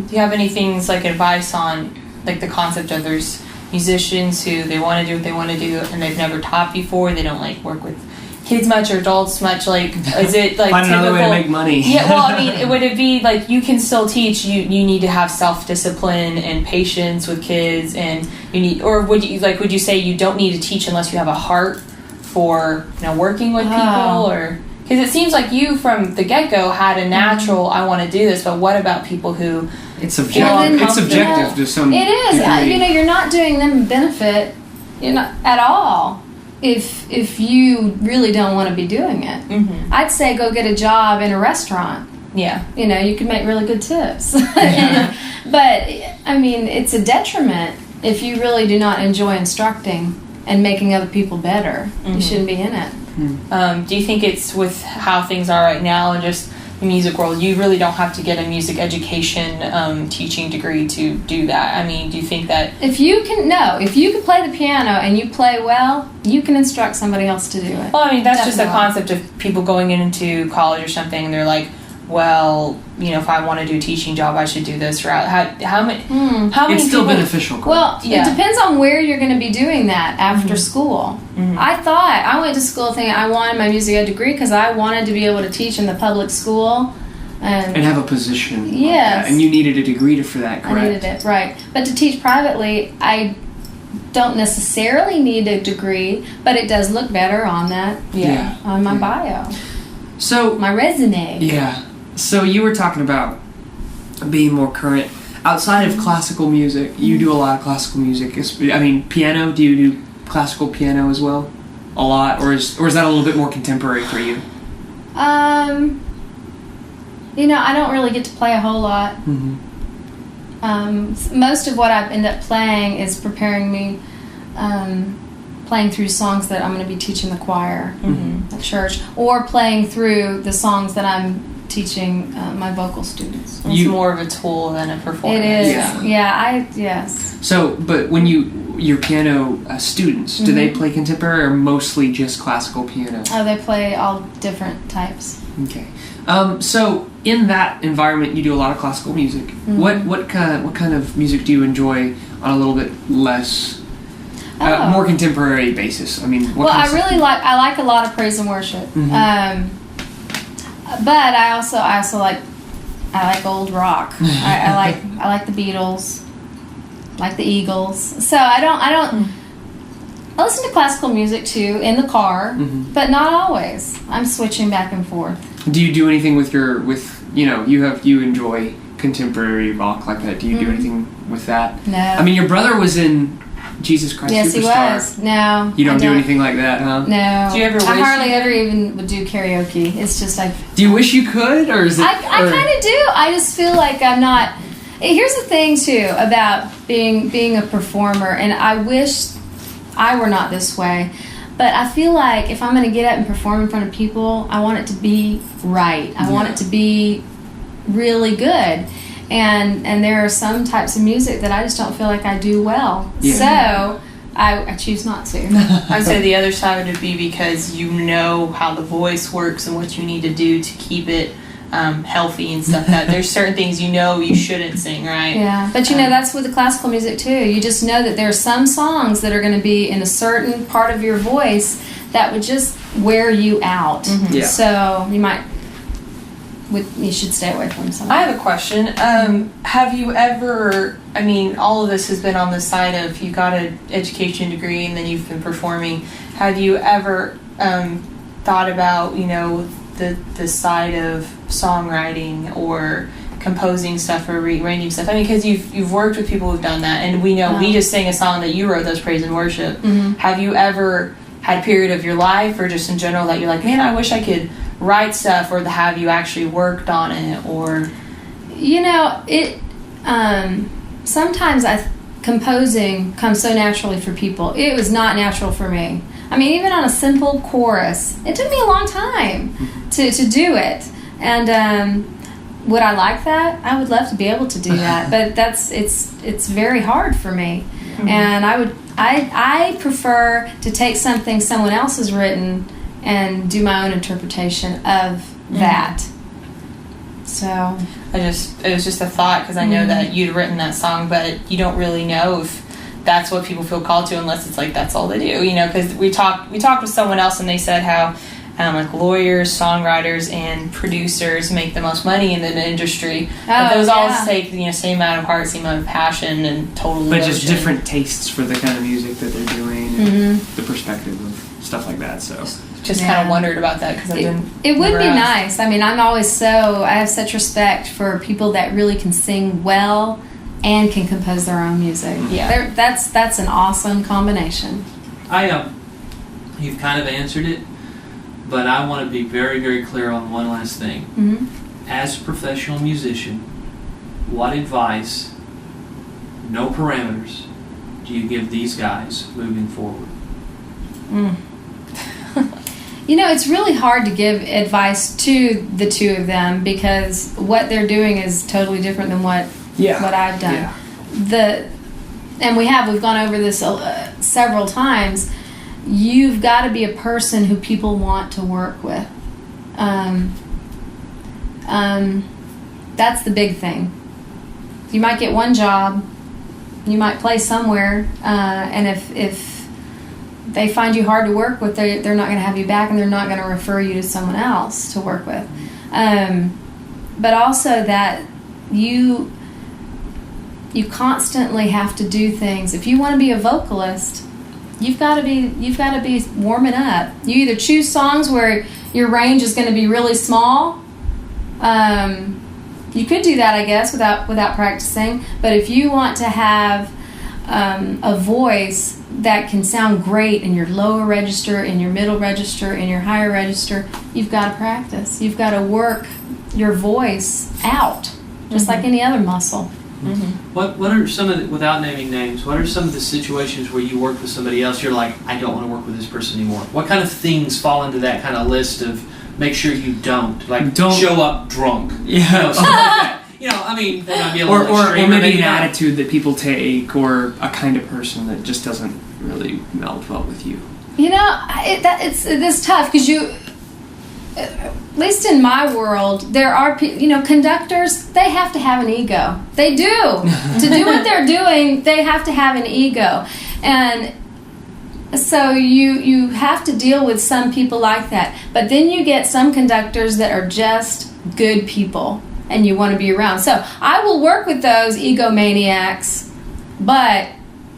do you have any things like advice on like the concept of there's musicians who they want to do what they want to do and they've never taught before, they don't like work with kids much or adults much, like is it like find typical, another way to make money? Yeah, well, I mean, would it be like you can still teach, you need to have self-discipline and patience with kids, and you need, or would you say you don't need to teach unless you have a heart for working with people? Or because it seems like you from the get-go had a natural I want to do this, but what about people who it's subjective? It's subjective to some it is degree. You're not doing them a benefit at all if you really don't want to be doing it. I'd say go get a job in a restaurant. You can make really good tips. But I mean, it's a detriment if you really do not enjoy instructing and making other people better. You shouldn't be in it. Do you think it's with how things are right now and just the music world, you really don't have to get a music education teaching degree to do that? I mean, do you think that if you can play the piano and you play well, you can instruct somebody else to do it? Well, I mean, that's just the concept of people going into college or something and they're like, well, if I want to do a teaching job, I should do this route. How many it's still people, beneficial. Well, it depends on where you're going to be doing that after school. I went to school thinking I wanted my music ed degree because I wanted to be able to teach in the public school and have a position. Yes, like that. And you needed a degree for that, correct? I needed it, right? But to teach privately, I don't necessarily need a degree, but it does look better on that. On my bio. So my resume. Yeah. So you were talking about being more current. Outside of classical music, you do a lot of classical music. I mean, piano, do you do classical piano as well? A lot? Or is that a little bit more contemporary for you? You know, I don't really get to play a whole lot. Mm-hmm. Most of what I end up playing is preparing me, playing through songs that I'm going to be teaching the choir at church, or playing through the songs that I'm teaching my vocal students. It's more of a tool than a performance. It is. Yes. So, but when your piano students, do they play contemporary or mostly just classical piano? Oh, they play all different types. Okay. So in that environment, you do a lot of classical music. What kind of music do you enjoy on a little bit less, more contemporary basis? I mean, I like a lot of praise and worship. But I also like old rock. I like the Beatles, like the Eagles. So I listen to classical music too in the car, but not always. I'm switching back and forth. Do you do anything with you enjoy contemporary rock like that? Do you do anything with that? No. I mean, your brother was in Jesus Christ Yes, Superstar. he was. No. You don't do anything like that, huh? No. Do you ever I wish hardly you ever even would do karaoke. It's just like... Do you wish you could, or is it... I kind of do. I just feel like I'm not... Here's the thing, too, about being a performer, and I wish I were not this way, but I feel like if I'm going to get up and perform in front of people, I want it to be right. I want it to be really good. And there are some types of music that I just don't feel like I do well. Yeah. So I choose not to. I'd say the other side would be because you know how the voice works and what you need to do to keep it healthy and stuff. That there's certain things you shouldn't sing, right? Yeah, but that's with the classical music too. You just know that there are some songs that are going to be in a certain part of your voice that would just wear you out. Yeah. So you should stay away from some. I have a question. Have you ever, all of this has been on the side of you got an education degree and then you've been performing. Have you ever thought about, the side of songwriting or composing stuff or rearranging stuff? Because you've worked with people who've done that, and we know we just sang a song that you wrote, those praise and worship. Have you ever had a period of your life or just in general that you're like, man, I wish I could write stuff, or have you actually worked on it? Or sometimes composing comes so naturally for people. It was not natural for me. Even on a simple chorus, it took me a long time to do it. And would I like that? I would love to be able to do that, but it's very hard for me. And I prefer to take something someone else has written and do my own interpretation of that. So it was just a thought, because I know that you'd written that song, but you don't really know if that's what people feel called to unless it's like that's all they do, because we talked with someone else and they said how lawyers, songwriters, and producers make the most money in the industry. But those all take same amount of heart, same amount of passion, and total but devotion. just different tastes for the kind of music that they're doing, and the perspective of stuff like that. So just kind of wondered about that, because it would be nice. I have such respect for people that really can sing well and can compose their own music. Yeah, that's an awesome combination. You've kind of answered it, but I want to be very, very clear on one last thing. As a professional musician, what advice, no parameters, do you give these guys moving forward? It's really hard to give advice to the two of them, because what they're doing is totally different than what I've done. Yeah. And we've gone over this several times. You've got to be a person who people want to work with. That's the big thing. You might get one job, you might play somewhere, and if they find you hard to work with, they're not going to have you back, and they're not going to refer you to someone else to work with. But also that you constantly have to do things. If you want to be a vocalist, you've got to be warming up. You either choose songs where your range is going to be really small. You could do that, I guess, without practicing. But if you want to have a voice that can sound great in your lower register, in your middle register, in your higher register, you've got to practice. You've got to work your voice out, just like any other muscle. What are some of the, without naming names, what are some of the situations where you work with somebody else, you're like, I don't want to work with this person anymore? What kind of things fall into that kind of list of make sure you don't show up drunk? Yeah. Something like that. I mean, that might be a little or extreme, maybe an not. attitude that people take, or a kind of person that just doesn't really meld well with you. It's tough because at least in my world, there are conductors. They have to have an ego. They do to do what they're doing. They have to have an ego, and so you have to deal with some people like that. But then you get some conductors that are just good people, and you want to be around. So I will work with those egomaniacs, but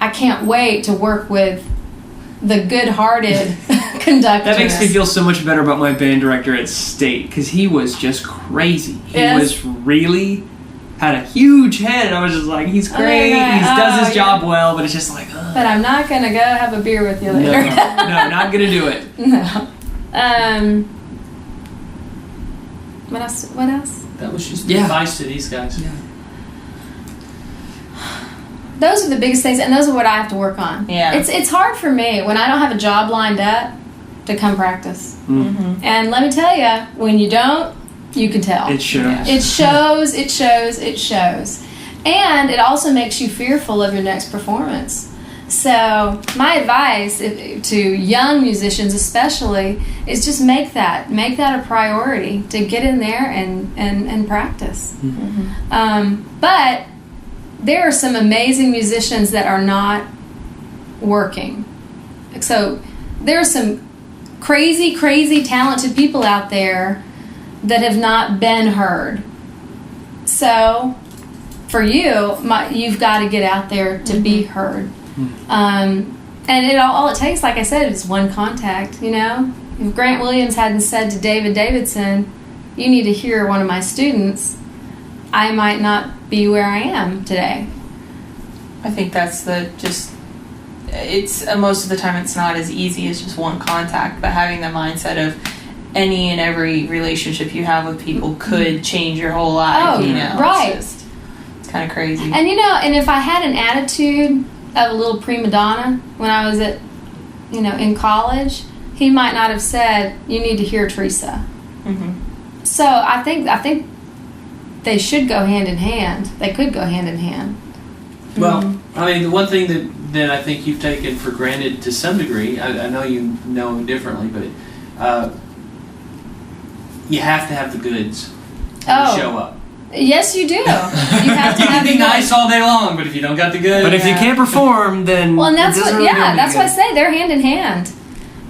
I can't wait to work with the good-hearted conductors. That makes me feel so much better about my band director at State, because he was just crazy. He was really had a huge head, and I was just like, he's great, he does his job well, but it's just like, ugh. But I'm not going to go have a beer with you later. No, not going to do it. No. What else? That was just advice to these guys. Yeah. Those are the biggest things, and those are what I have to work on. Yeah. It's hard for me when I don't have a job lined up to come practice. Mm-hmm. And let me tell you, when you don't, you can tell. It shows. Yeah. It shows. And it also makes you fearful of your next performance. So my advice to young musicians especially is just make that a priority to get in there and practice. Mm-hmm. But there are some amazing musicians that are not working. So there are some crazy talented people out there that have not been heard. So for you've got to get out there to be heard. And all it takes, like I said, is one contact. If Grant Williams hadn't said to David Davidson, you need to hear one of my students, I might not be where I am today. I think that's it's most of the time it's not as easy as just one contact, but having the mindset of any and every relationship you have with people could change your whole life. Right. It's kind of crazy. And and if I had an attitude of a little prima donna when I was in college, he might not have said, you need to hear Teresa. Mm-hmm. So I think they should go hand in hand. They could go hand in hand. Well, I mean, the one thing that I think you've taken for granted to some degree, I know you know differently, but you have to have the goods when you show up. Yes, you do. You have to you have can be nice all day long, but if you don't got the goods... But if you can't perform, then... Well, and that's what I say. They're hand in hand.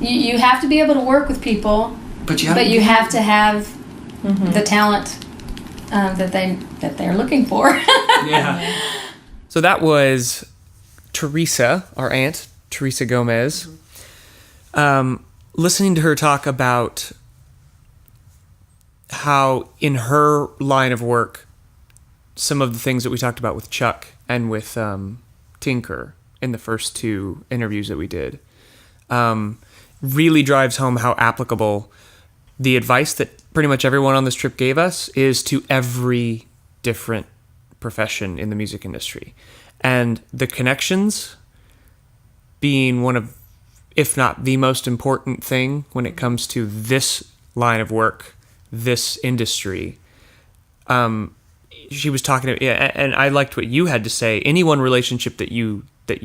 You have to be able to work with people, but you have to have the talent that they're looking for. Yeah. So that was Teresa, our aunt, Teresa Gomez. Listening to her talk about how in her line of work, some of the things that we talked about with Chuck and with Tinker in the first two interviews that we did, really drives home how applicable the advice that pretty much everyone on this trip gave us is to every different profession in the music industry. And the connections being one of, if not the most important thing when it comes to this line of work, this industry. She was talking to, and I liked what you had to say. Any one relationship that you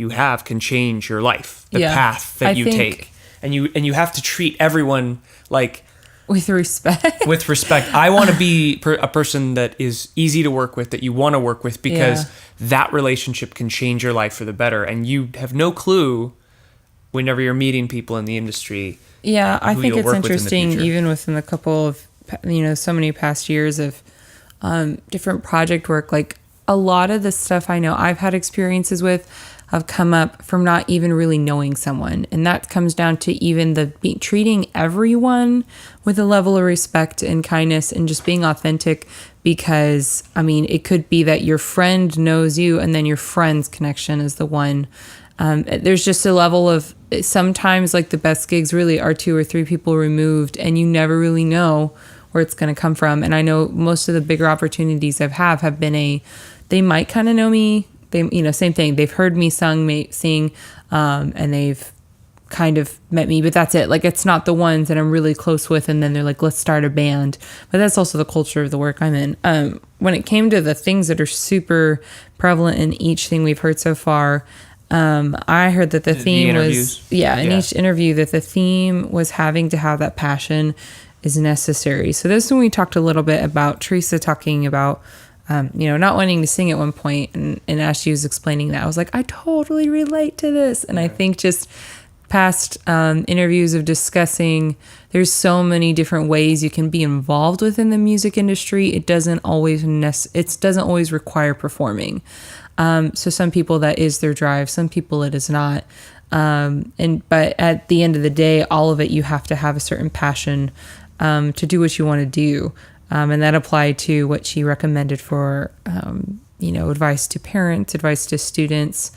have can change your life, the path that you take, and you have to treat everyone like with respect. With respect. I want to be a person that is easy to work with, that you want to work with, because that relationship can change your life for the better, and you have no clue whenever you're meeting people in the industry. Yeah, I think it's interesting, even within the couple of so many past years of different project work. Like a lot of the stuff I know I've had experiences with have come up from not even really knowing someone, and that comes down to even treating everyone with a level of respect and kindness and just being authentic. Because it could be that your friend knows you, and then your friend's connection is the one there's just a level of, sometimes like the best gigs really are 2 or 3 people removed, and you never really know where it's going to come from. And I know most of the bigger opportunities have been they might kind of know me. They, same thing. They've heard me sing, and they've kind of met me, but that's it. Like, it's not the ones that I'm really close with, and then they're like, let's start a band. But that's also the culture of the work I'm in. When it came to the things that are super prevalent in each thing we've heard so far, I heard that the theme was, in each interview, that the theme was having to have that passion is necessary. So this is when we talked a little bit about Teresa talking about, not wanting to sing at one point, and as she was explaining that, I was like, I totally relate to this. And I think just past interviews of discussing, there's so many different ways you can be involved within the music industry. It doesn't always require performing. So some people that is their drive, some people it is not. But at the end of the day, all of it, you have to have a certain passion to do what you want to do. And that applied to what she recommended for, advice to parents, advice to students.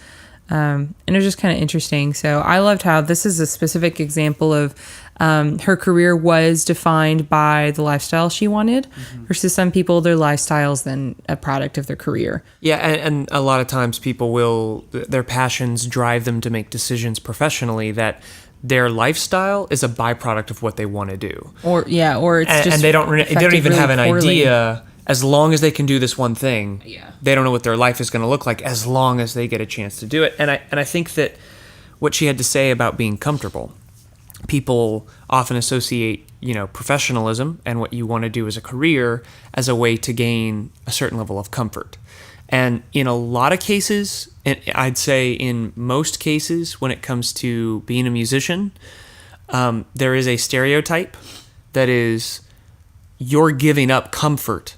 And it was just kind of interesting. So I loved how this is a specific example of her career was defined by the lifestyle she wanted, versus some people, their lifestyle's then a product of their career. Yeah, and a lot of times people their passions drive them to make decisions professionally that their lifestyle is a byproduct of what they want to do. Or it's just, and they don't even have an idea. As long as they can do this one thing, they don't know what their life is going to look like as long as they get a chance to do it. And I think that what she had to say about being comfortable, people often associate, professionalism and what you want to do as a career as a way to gain a certain level of comfort. And in a lot of cases, and I'd say in most cases, when it comes to being a musician, there is a stereotype that is you're giving up comfort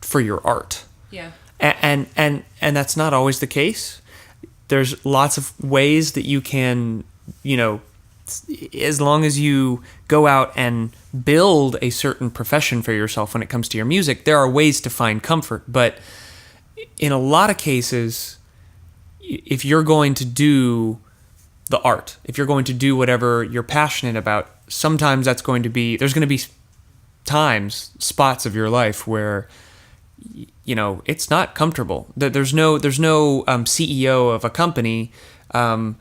for your art. Yeah. And that's not always the case. There's lots of ways that you can, as long as you go out and build a certain profession for yourself when it comes to your music, there are ways to find comfort. But in a lot of cases, if you're going to do the art, if you're going to do whatever you're passionate about, sometimes there's going to be spots of your life where it's not comfortable. There's no CEO of a company, like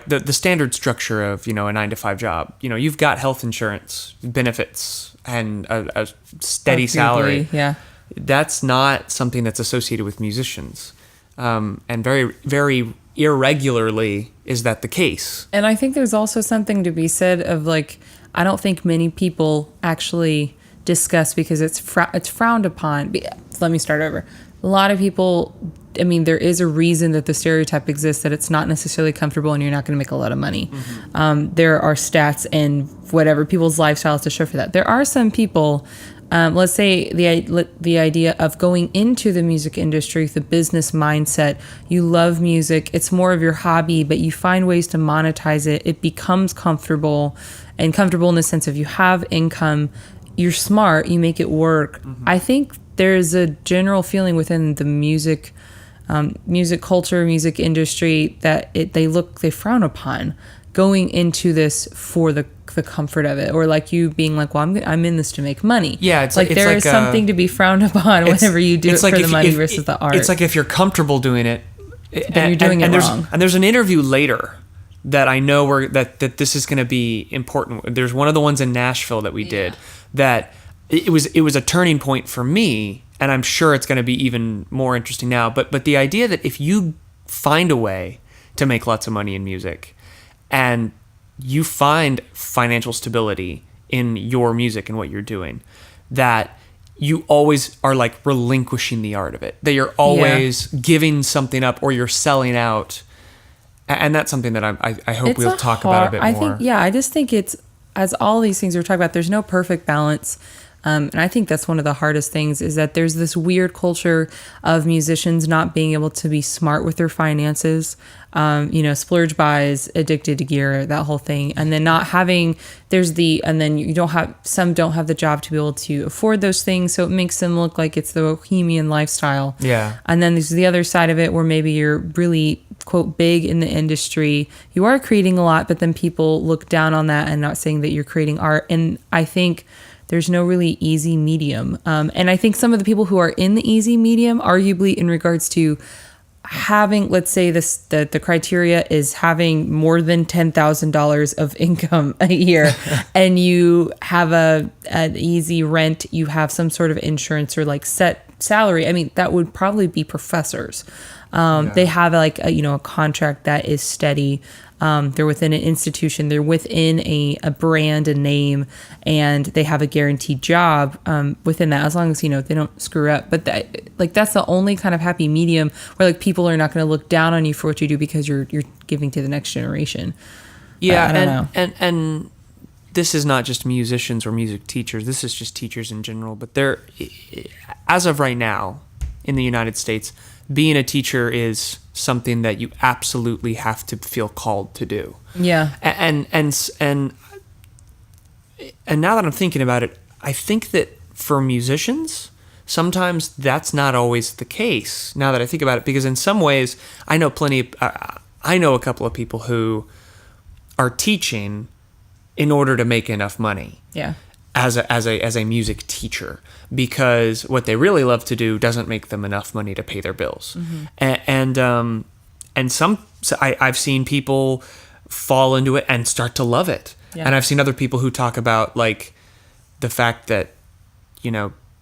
the standard structure of a 9-to-5 job. You've got health insurance, benefits, and a steady salary. Yeah, that's not something that's associated with musicians, and very, very irregularly is that the case. And I think there's also something to be said of like, I don't think many people actually discuss, because it's frowned upon. Let me start over. A lot of people, there is a reason that the stereotype exists, that it's not necessarily comfortable and you're not going to make a lot of money. Mm-hmm. There are stats and whatever people's lifestyles to show for that. There are some people, let's say the idea of going into the music industry, the business mindset, you love music, it's more of your hobby, but you find ways to monetize it. It becomes comfortable, and comfortable in the sense of you have income, you're smart, you make it work. Mm-hmm. I think there's a general feeling within the music culture, music industry, that they frown upon going into this for the comfort of it, or like you being like, well, I'm in this to make money. Yeah, it's like there is something to be frowned upon whenever you do it for the money versus the art. It's like if you're comfortable doing it, then you're doing it wrong. And there's an interview later that I know that this is going to be important. There's one of the ones in Nashville that we did that it was a turning point for me, and I'm sure it's going to be even more interesting now. But the idea that if you find a way to make lots of money in music, and you find financial stability in your music and what you're doing, that you always are like relinquishing the art of it, that you're always giving something up or you're selling out. And that's something that I hope we'll talk about a bit more. I just think it's, as all these things we're talking about, there's no perfect balance. And I think that's one of the hardest things, is that there's this weird culture of musicians not being able to be smart with their finances. Splurge buys, addicted to gear, that whole thing. And then not having, and then some don't have the job to be able to afford those things. So it makes them look like it's the bohemian lifestyle. Yeah. And then there's the other side of it where maybe you're really, quote, big in the industry. You are creating a lot, but then people look down on that and not saying that you're creating art. And I think there's no really easy medium. And I think some of the people who are in the easy medium, arguably in regards to having, let's say the criteria is having more than $10,000 of income a year, and you have an easy rent, you have some sort of insurance or like set salary. I mean, that would probably be professors. They have like a contract that is steady. They're within an institution, they're within a brand, a name, and they have a guaranteed job within that, as long as, they don't screw up. But that's the only kind of happy medium where like people are not going to look down on you for what you do because you're giving to the next generation. Yeah. I don't know. And this is not just musicians or music teachers. This is just teachers in general. But as of right now in the United States, being a teacher is something that you absolutely have to feel called to do. Yeah. And now that I'm thinking about it, I think that for musicians, sometimes that's not always the case. Now that I think about it, because in some ways, I know a couple of people who are teaching in order to make enough money. Yeah. As a music teacher, because what they really love to do doesn't make them enough money to pay their bills. Mm-hmm. I've seen people fall into it and start to love it. Yeah. And I've seen other people who talk about like the fact that,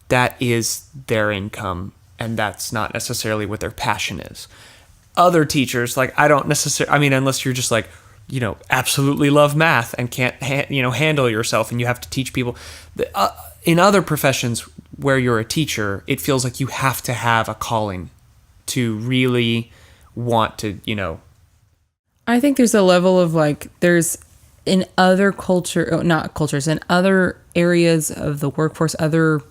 that is their income and that's not necessarily what their passion is. Other teachers, like I don't necessarily, unless you're just like, absolutely love math and can't, handle yourself and you have to teach people. In other professions where you're a teacher, it feels like you have to have a calling to really want to, I think there's a level of like, there's in other in other areas of the workforce, other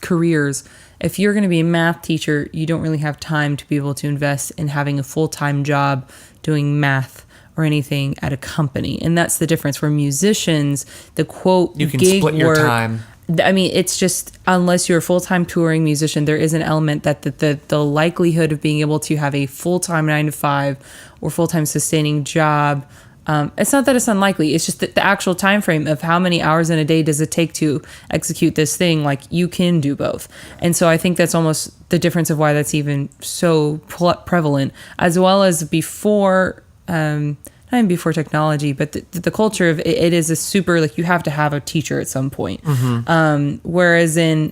careers, if you're going to be a math teacher, you don't really have time to be able to invest in having a full-time job doing math or anything at a company. And that's the difference where musicians, the quote, you can gig split your work, time. It's just, unless you're a full-time touring musician, there is an element that the likelihood of being able to have a full-time 9-to-5 or full-time sustaining job, it's not that it's unlikely, it's just that the actual time frame of how many hours in a day does it take to execute this thing, like you can do both. And so I think that's almost the difference of why that's even so prevalent, as well as before, not even before technology, but the culture of it is a super, like you have to have a teacher at some point. Mm-hmm. Whereas I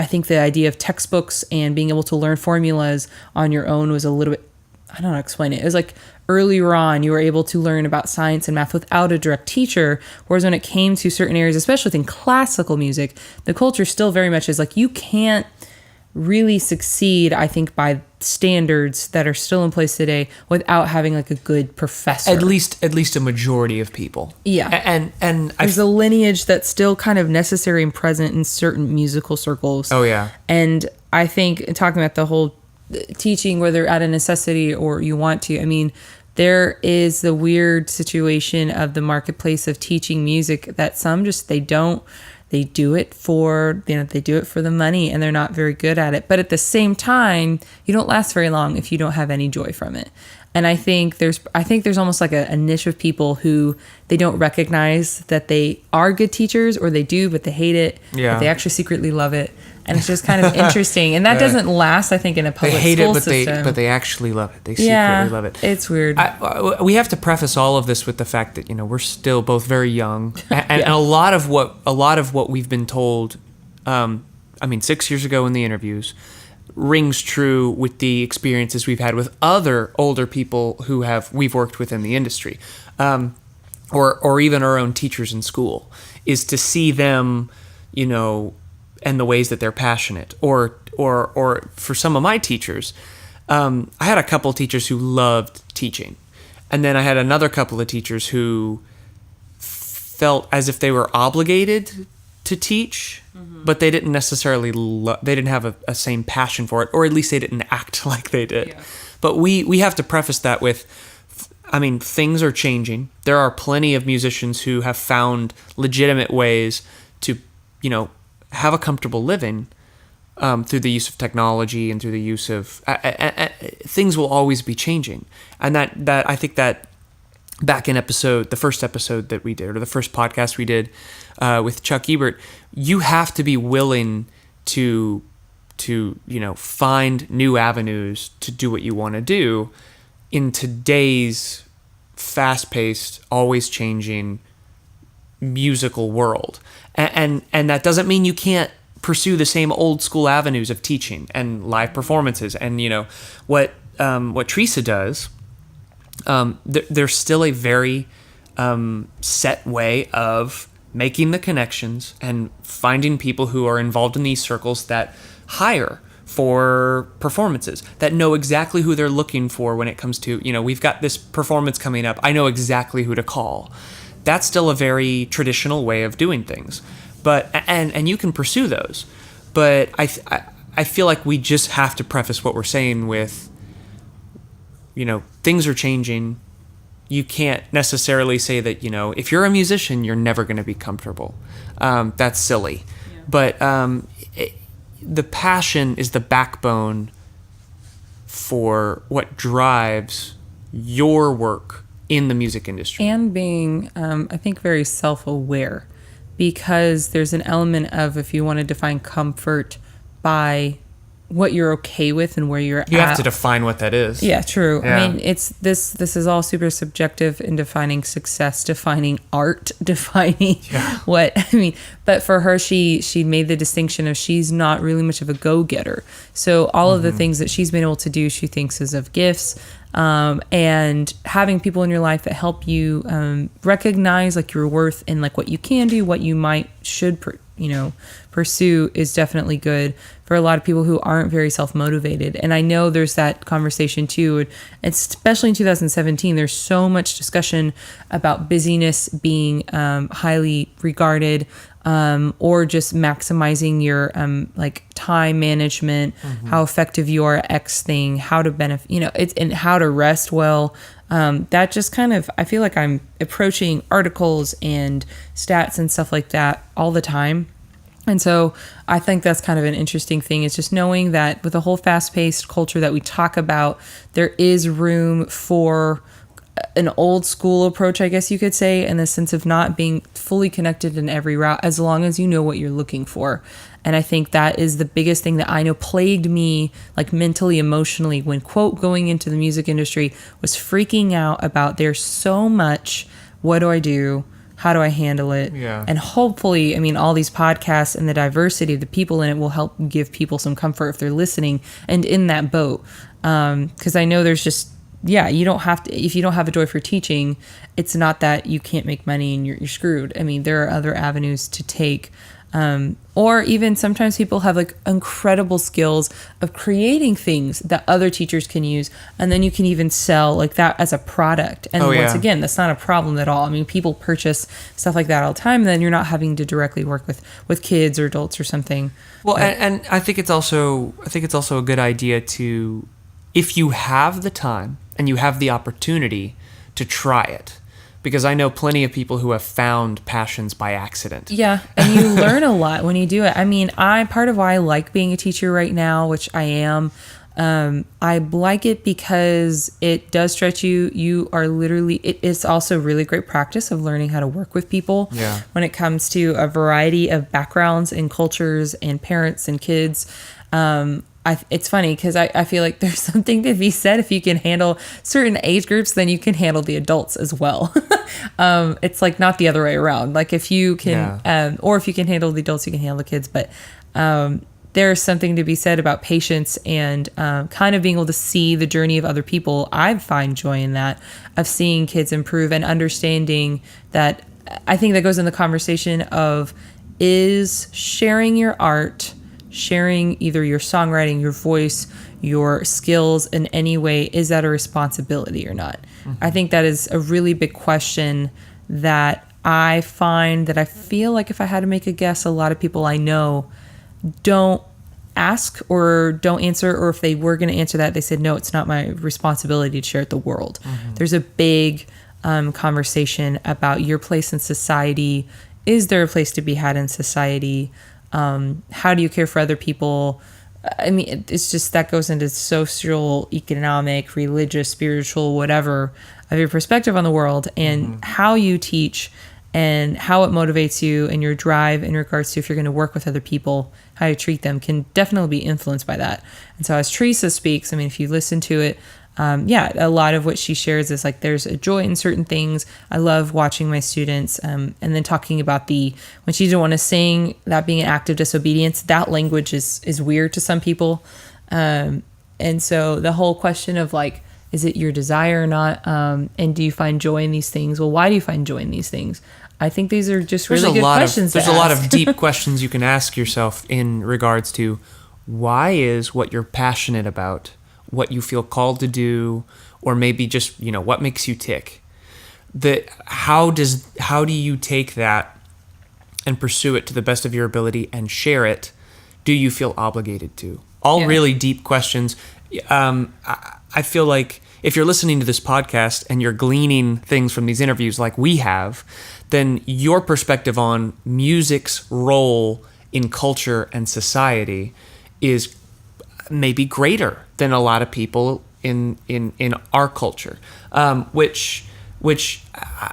think the idea of textbooks and being able to learn formulas on your own was a little bit, I don't know how to explain it. It was like earlier on, you were able to learn about science and math without a direct teacher. Whereas when it came to certain areas, especially within classical music, the culture still very much is like, you can't really succeed, I think, by standards that are still in place today without having like a good professor. At least a majority of people. Yeah. And there's a lineage that's still kind of necessary and present in certain musical circles. Oh yeah. And I think talking about the whole teaching, whether at a necessity or you want to, there is the weird situation of the marketplace of teaching music that some just, they do it for the money and they're not very good at it. But at the same time, you don't last very long if you don't have any joy from it. And I think there's almost like a niche of people who they don't recognize that they are good teachers, or they do, but they hate it. Yeah. But they actually secretly love it. And it's just kind of interesting. And that doesn't last, I think, in a public they hate school it, system. but they actually love it. They secretly love it. It's weird. We have to preface all of this with the fact that we're still both very young, and a lot of what we've been told, 6 years ago in the interviews, rings true with the experiences we've had with other older people who we've worked with in the industry, or even our own teachers in school, is to see them, and the ways that they're passionate, or for some of my teachers, I had a couple of teachers who loved teaching, and then I had another couple of teachers who felt as if they were obligated to teach, but they didn't necessarily they didn't have a same passion for it, or at least they didn't act like they did. Yeah. But we have to preface that with, I mean, things are changing. There are plenty of musicians who have found legitimate ways to, have a comfortable living through the use of technology and through the use of things will always be changing. And that I think that back in the first episode that we did, or the first podcast we did with Chuck Ebert, you have to be willing to find new avenues to do what you want to do in today's fast-paced, always changing musical world. And that doesn't mean you can't pursue the same old school avenues of teaching and live performances. And what Teresa does, there's still a very set way of making the connections and finding people who are involved in these circles that hire for performances, that know exactly who they're looking for when it comes to, we've got this performance coming up, I know exactly who to call. That's still a very traditional way of doing things. But and you can pursue those. But I feel like we just have to preface what we're saying with, things are changing. You can't necessarily say that, if you're a musician, you're never going to be comfortable. That's silly. Yeah. But the passion is the backbone for what drives your work in the music industry. And being, I think, very self-aware, because there's an element of, if you want to define comfort by what you're okay with and where you're at. You have to define what that is. Yeah, true. Yeah. I mean, it's this is all super subjective in defining success, defining art, defining but for her, she made the distinction of she's not really much of a go-getter. So all of the things that she's been able to do, she thinks is of gifts. And having people in your life that help you recognize like your worth and like what you can do, what you should pursue is definitely good for a lot of people who aren't very self-motivated. And I know there's that conversation too, especially in 2017. There's so much discussion about busyness being highly regarded, or just maximizing your like time management, how effective you are at X thing, how to benefit, it's and how to rest well. That just kind of, I feel like I'm approaching articles and stats and stuff like that all the time. And so I think that's kind of an interesting thing, is just knowing that with the whole fast-paced culture that we talk about, there is room for an old school approach, I guess you could say, in the sense of not being fully connected in every route, as long as you know what you're looking for. And I think that is the biggest thing that I know plagued me, like mentally, emotionally, when, quote, going into the music industry, was freaking out about there's so much, what do I do? How do I handle it? Yeah. And hopefully, I mean, all these podcasts and the diversity of the people in it will help give people some comfort if they're listening and in that boat. Because I know there's just, you don't have to, if you don't have a joy for teaching, it's not that you can't make money and you're screwed. I mean, there are other avenues to take. Or even sometimes people have like incredible skills of creating things that other teachers can use, and then you can even sell like that as a product. And once again, that's not a problem at all. I mean, people purchase stuff like that all the time, then you're not having to directly work with kids or adults or something. Well, and I think it's also a good idea to, if you have the time and you have the opportunity, to try it. Because I know plenty of people who have found passions by accident. Yeah, and you learn a lot when you do it. I mean, part of why I like being a teacher right now, which I am, I like it because it does stretch you. You are literally, it is also really great practice of learning how to work with people when it comes to a variety of backgrounds and cultures and parents and kids. It's funny because I feel like there's something to be said, if you can handle certain age groups, then you can handle the adults as well. It's like not the other way around. Like if you can, or if you can handle the adults, you can handle the kids. But there's something to be said about patience and kind of being able to see the journey of other people. I find joy in that, of seeing kids improve and understanding that. I think that goes in the conversation of, is sharing your art, sharing either your songwriting, your voice, your skills in any way, is that a responsibility or not? I think that is a really big question that I find that I feel like if I had to make a guess, a lot of people I know don't ask or don't answer, or if they were going to answer that, they said, no, it's not my responsibility to share with the world. There's a big conversation about your place in society. Is there a place to be had in society? How do you care for other people? I mean, it's just that goes into social, economic, religious, spiritual, whatever, of your perspective on the world, and how you teach and how it motivates you and your drive in regards to if you're going to work with other people, how you treat them can definitely be influenced by that. And so as Teresa speaks, I mean, if you listen to it, a lot of what she shares is like there's a joy in certain things. I love watching my students and then talking about when she didn't want to sing, that being an act of disobedience. That language is weird to some people. And so the whole question of like, is it your desire or not? And do you find joy in these things? Well, why do you find joy in these things? I think these are just really good questions. There's a lot of deep questions you can ask yourself in regards to why is what you're passionate about, what you feel called to do, or maybe just, what makes you tick. How do you take that and pursue it to the best of your ability and share it? Do you feel obligated to? All really deep questions. I feel like if you're listening to this podcast and you're gleaning things from these interviews like we have, then your perspective on music's role in culture and society is maybe greater than a lot of people in our culture, which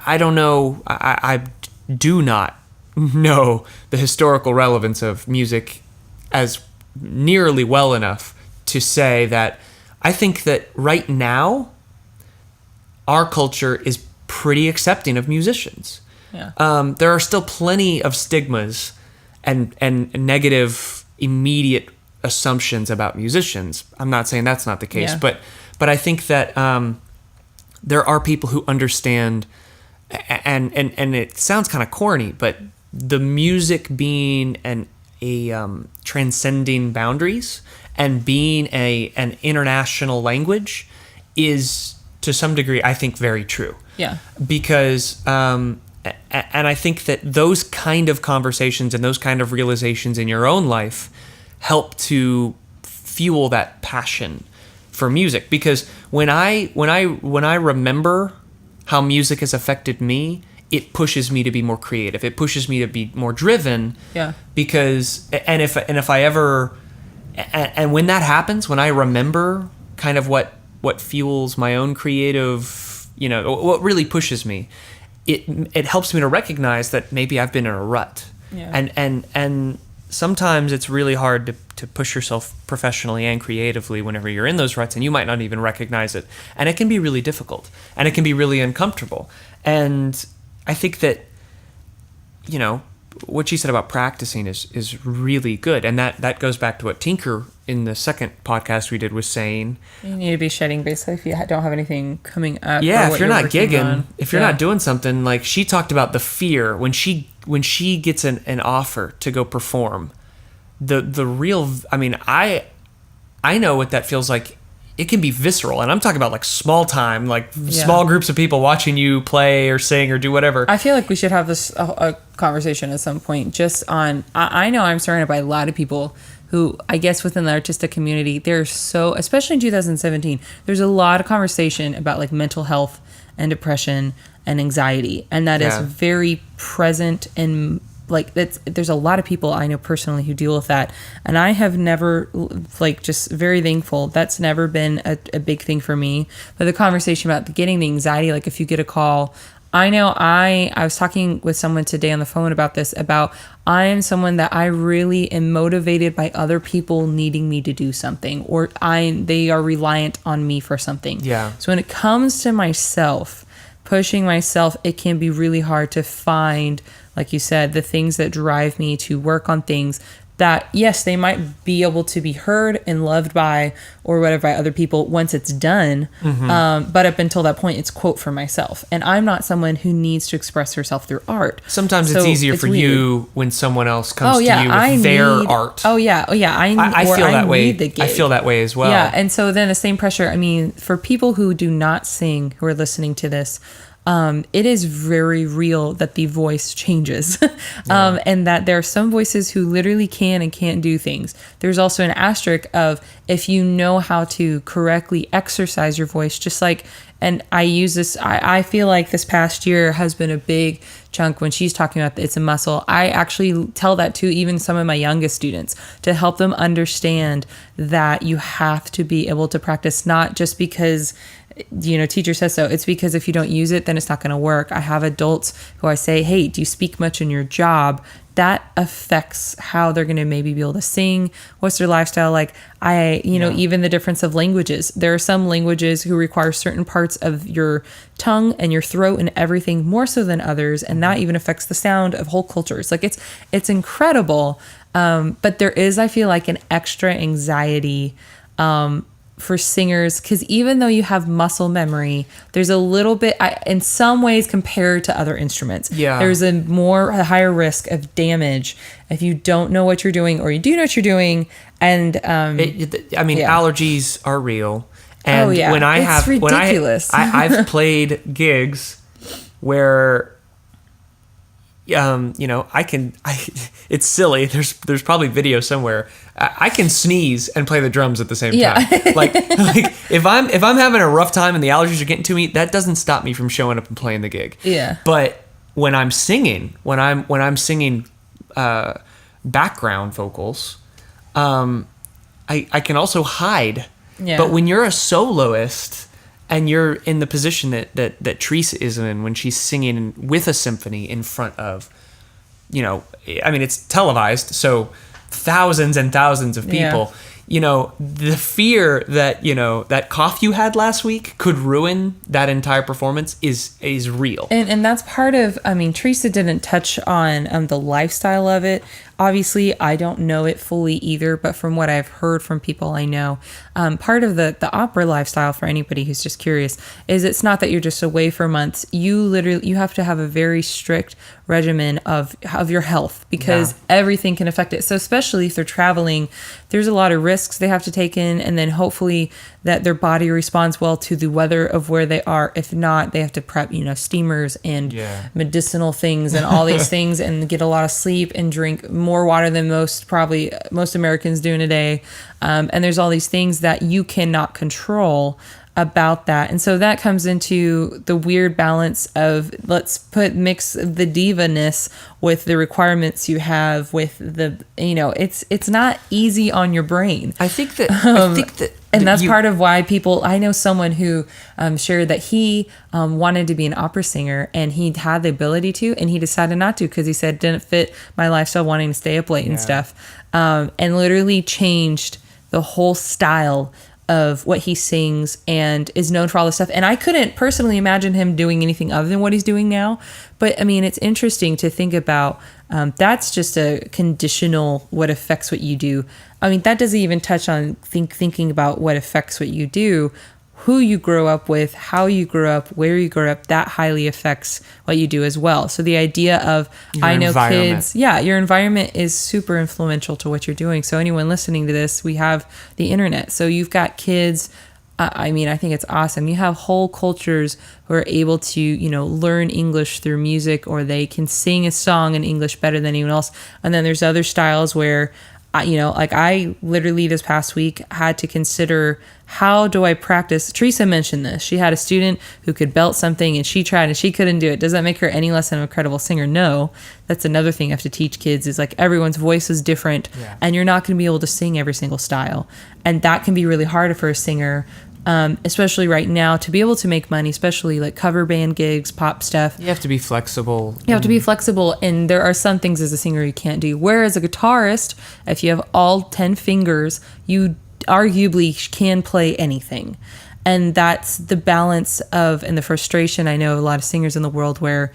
I don't know. I do not know the historical relevance of music as nearly well enough to say that I think that right now our culture is pretty accepting of musicians. Yeah. There are still plenty of stigmas and negative immediate assumptions about musicians. I'm not saying that's not the case, but I think that there are people who understand, and it sounds kind of corny, but the music being a transcending boundaries and being an international language is to some degree, I think, very true. Yeah. Because and I think that those kind of conversations and those kind of realizations in your own life help to fuel that passion for music. Because when I remember how music has affected me, it pushes me to be more creative. It pushes me to be more driven. Yeah. Because if I ever and when that happens, when I remember kind of what fuels my own creative, what really pushes me, it helps me to recognize that maybe I've been in a rut. Yeah. And sometimes it's really hard to push yourself professionally and creatively whenever you're in those ruts, and you might not even recognize it. And it can be really difficult, and it can be really uncomfortable. And I think that, what she said about practicing is really good. And that goes back to what Tinker in the second podcast we did was saying. You need to be shedding basically if you don't have anything coming up. Yeah, if you're not gigging, if you're not doing something, like she talked about the fear when she gets an offer to go perform. The real, I know what that feels like. It can be visceral, and I'm talking about like small time, like small groups of people watching you play or sing or do whatever. I feel like we should have this a conversation at some point just on, I know I'm surrounded by a lot of people who I guess within the artistic community, they're so, especially in 2017, there's a lot of conversation about like mental health and depression and anxiety. And that is very present and like there's a lot of people I know personally who deal with that, and I have never, like, just very thankful that's never been a big thing for me. But the conversation about getting the anxiety, like if you get a call, I know I was talking with someone today on the phone about this, about I am someone that I really am motivated by other people needing me to do something, or they are reliant on me for something. Yeah. So when it comes to myself, pushing myself, it can be really hard to find, like you said, the things that drive me to work on things that, yes, they might be able to be heard and loved by or whatever by other people once it's done. Mm-hmm. But up until that point, it's quote for myself. And I'm not someone who needs to express herself through art. Sometimes it's easier for weird. You when someone else comes to you with their art. I feel that way. I feel that way as well. Yeah. And so then the same pressure, for people who do not sing, who are listening to this, it is very real that the voice changes. And that there are some voices who literally can and can't do things. There's also an asterisk of if you know how to correctly exercise your voice, just like, and I use this, I feel like this past year has been a big chunk when she's talking about it's a muscle. I actually tell that to even some of my youngest students to help them understand that you have to be able to practice, not just because teacher says so. It's because if you don't use it, then it's not going to work. I have adults who I say, hey, do you speak much in your job? That affects how they're going to maybe be able to sing. What's their lifestyle like? Even the difference of languages. There are some languages who require certain parts of your tongue and your throat and everything more so than others. And that even affects the sound of whole cultures. Like it's incredible. But there is, I feel like, an extra anxiety, for singers, because even though you have muscle memory, there's a little bit, in some ways, compared to other instruments, there's a higher risk of damage if you don't know what you're doing or you do know what you're doing. And allergies are real. And it's ridiculous. I've played gigs where it's silly. There's probably video somewhere. I can sneeze and play the drums at the same time. like if I'm having a rough time and the allergies are getting to me, that doesn't stop me from showing up and playing the gig. Yeah. But when I'm singing, when I'm singing background vocals, I can also hide. Yeah. But when you're a soloist and you're in the position that Teresa is in when she's singing with a symphony in front of, it's televised, so thousands and thousands of people. The fear that, that cough you had last week could ruin that entire performance is real. And that's part of, Teresa didn't touch on the lifestyle of it. Obviously, I don't know it fully either, but from what I've heard from people I know, part of the opera lifestyle, for anybody who's just curious, is it's not that you're just away for months. You have to have a very strict regimen of your health, because everything can affect it. So especially if they're traveling, there's a lot of risks they have to take in, and then hopefully that their body responds well to the weather of where they are. If not, they have to prep, steamers and medicinal things and all these things, and get a lot of sleep and drink more water than most Americans do in a day. And there's all these things that you cannot control about that. And so that comes into the weird balance of mix the diva-ness with the requirements you have with the, it's not easy on your brain. I think that and that's part of why I know someone who shared that he wanted to be an opera singer, and he had the ability to, and he decided not to because he said it didn't fit my lifestyle, wanting to stay up late and stuff, and literally changed the whole style of what he sings and is known for all this stuff. And I couldn't personally imagine him doing anything other than what he's doing now. But it's interesting to think about. That's just a conditional what affects what you do. That doesn't even touch on thinking about what affects what you do. Who you grow up with, how you grew up, where you grew up, that highly affects what you do as well. So the idea of, kids, your environment is super influential to what you're doing. So anyone listening to this, we have the internet. So you've got kids. I think it's awesome. You have whole cultures who are able to, learn English through music, or they can sing a song in English better than anyone else. And then there's other styles where, I literally this past week had to consider, how do I practice? Teresa mentioned this. She had a student who could belt something, and she tried and she couldn't do it. Does that make her any less of a credible singer? No. That's another thing you have to teach kids, is everyone's voice is different, and you're not going to be able to sing every single style. And that can be really hard for a singer. Especially right now, to be able to make money, especially cover band gigs, pop stuff. You have to be flexible. And there are some things as a singer you can't do. Whereas a guitarist, if you have all 10 fingers, you arguably can play anything. And that's the balance of, and the frustration. I know a lot of singers in the world where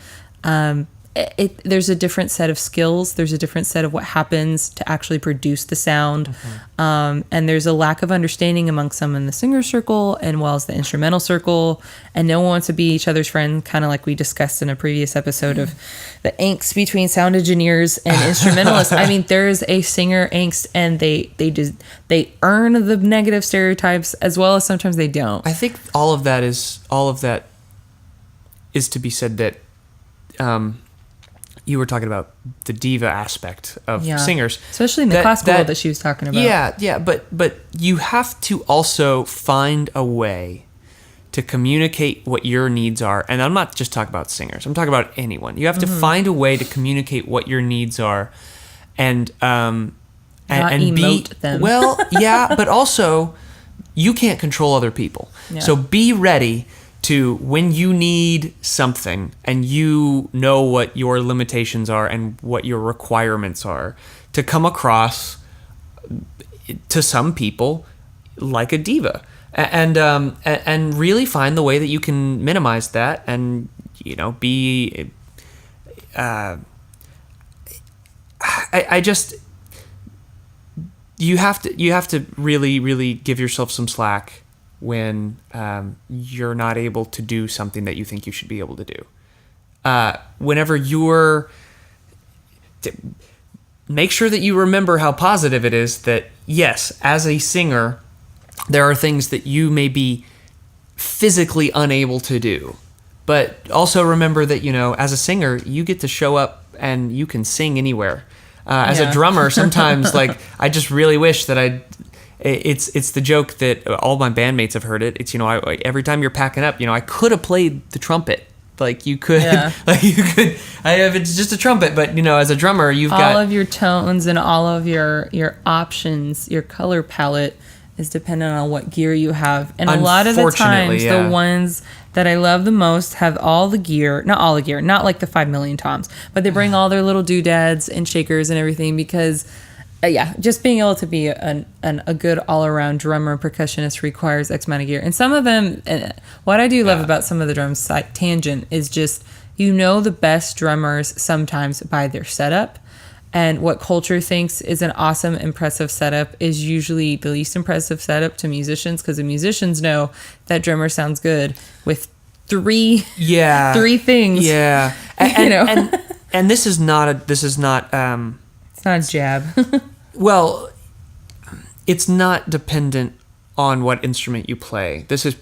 there's a different set of skills. There's a different set of what happens to actually produce the sound. And there's a lack of understanding among some in the singer circle and well as the instrumental circle. And no one wants to be each other's friend, kind of like we discussed in a previous episode of the angst between sound engineers and instrumentalists. There's a singer angst, and they earn the negative stereotypes as well as sometimes they don't. I think all of that is to be said that you were talking about the diva aspect of singers, especially in the classical world that she was talking about. Yeah, but you have to also find a way to communicate what your needs are. And I'm not just talking about singers. I'm talking about anyone. You have to find a way to communicate what your needs are, and emote them. Well, yeah, but also you can't control other people. Yeah. So be ready to, when you need something and you know what your limitations are and what your requirements are, to come across to some people like a diva, and really find the way that you can minimize that, and be. I just. You have to really give yourself some slack when you're not able to do something that you think you should be able to do. Whenever make sure that you remember how positive it is that, yes, as a singer, there are things that you may be physically unable to do. But also remember that, as a singer, you get to show up and you can sing anywhere. As a drummer, sometimes I just really wish that it's the joke that all my bandmates have heard it. It's every time you're packing up, I could have played the trumpet. You could, it's just a trumpet, but as a drummer, you've got all of your tones and all of your options, your color palette is dependent on what gear you have. And a lot of the times, the ones that I love the most have all the gear, not like the 5 million toms, but they bring all their little doodads and shakers and everything, because just being able to be a good all-around drummer and percussionist requires X amount of gear. And some of them, what I do love about some of the drums, tangent, is just, the best drummers sometimes by their setup. And what culture thinks is an awesome, impressive setup is usually the least impressive setup to musicians, because the musicians know that drummer sounds good with three things. Yeah, and this is not. It's not a jab. Well, it's not dependent on what instrument you play. This is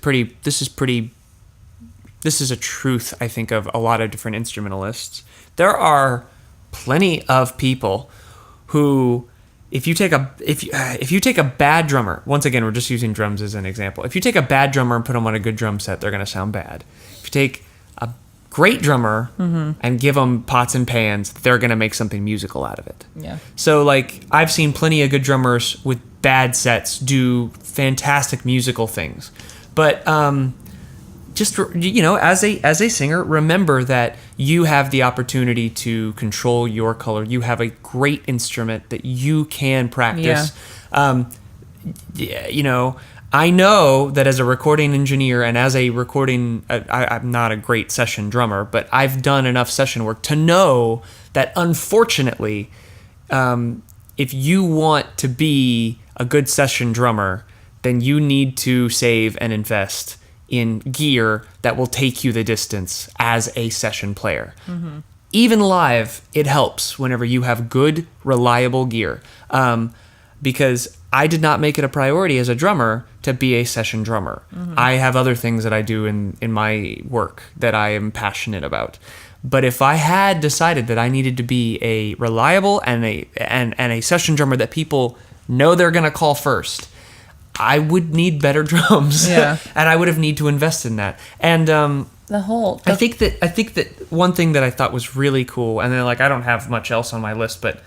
a truth, I think, of a lot of different instrumentalists. There are plenty of people who, if you take a bad drummer, once again, we're just using drums as an example. If you take a bad drummer and put them on a good drum set, they're going to sound bad. If you take a great drummer and give them pots and pans, they're going to make something musical out of it. Yeah. So I've seen plenty of good drummers with bad sets do fantastic musical things. But just, as a singer, remember that you have the opportunity to control your color. You have a great instrument that you can practice. Yeah. I know that as a recording engineer and as a recording, I'm not a great session drummer, but I've done enough session work to know that, unfortunately, if you want to be a good session drummer, then you need to save and invest in gear that will take you the distance as a session player. Mm-hmm. Even live, it helps whenever you have good, reliable gear. Because I did not make it a priority as a drummer to be a session drummer. Mm-hmm. I have other things that I do in my work that I am passionate about. But if I had decided that I needed to be a reliable and a session drummer that people know they're going to call first, I would need better drums. Yeah. And I would have need to invest in that. And I think that one thing that I thought was really cool, and then I don't have much else on my list, but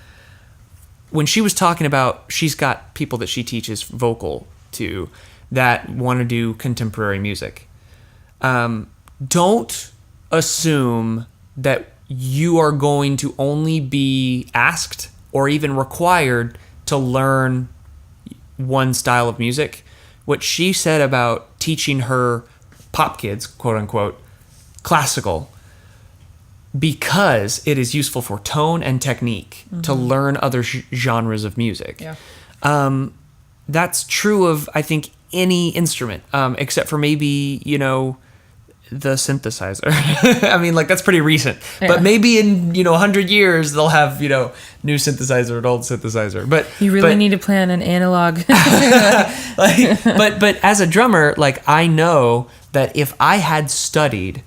when she was talking about, she's got people that she teaches vocal to that want to do contemporary music. Don't assume that you are going to only be asked or even required to learn one style of music. What she said about teaching her pop kids, quote unquote, classical, because it is useful for tone and technique to learn other genres of music. Yeah. That's true of, I think, any instrument, except for maybe, the synthesizer. I mean, that's pretty recent. Yeah. But maybe in, 100 years, they'll have, new synthesizer and old synthesizer. But you really need to plan an analog. but as a drummer, I know that if I had studied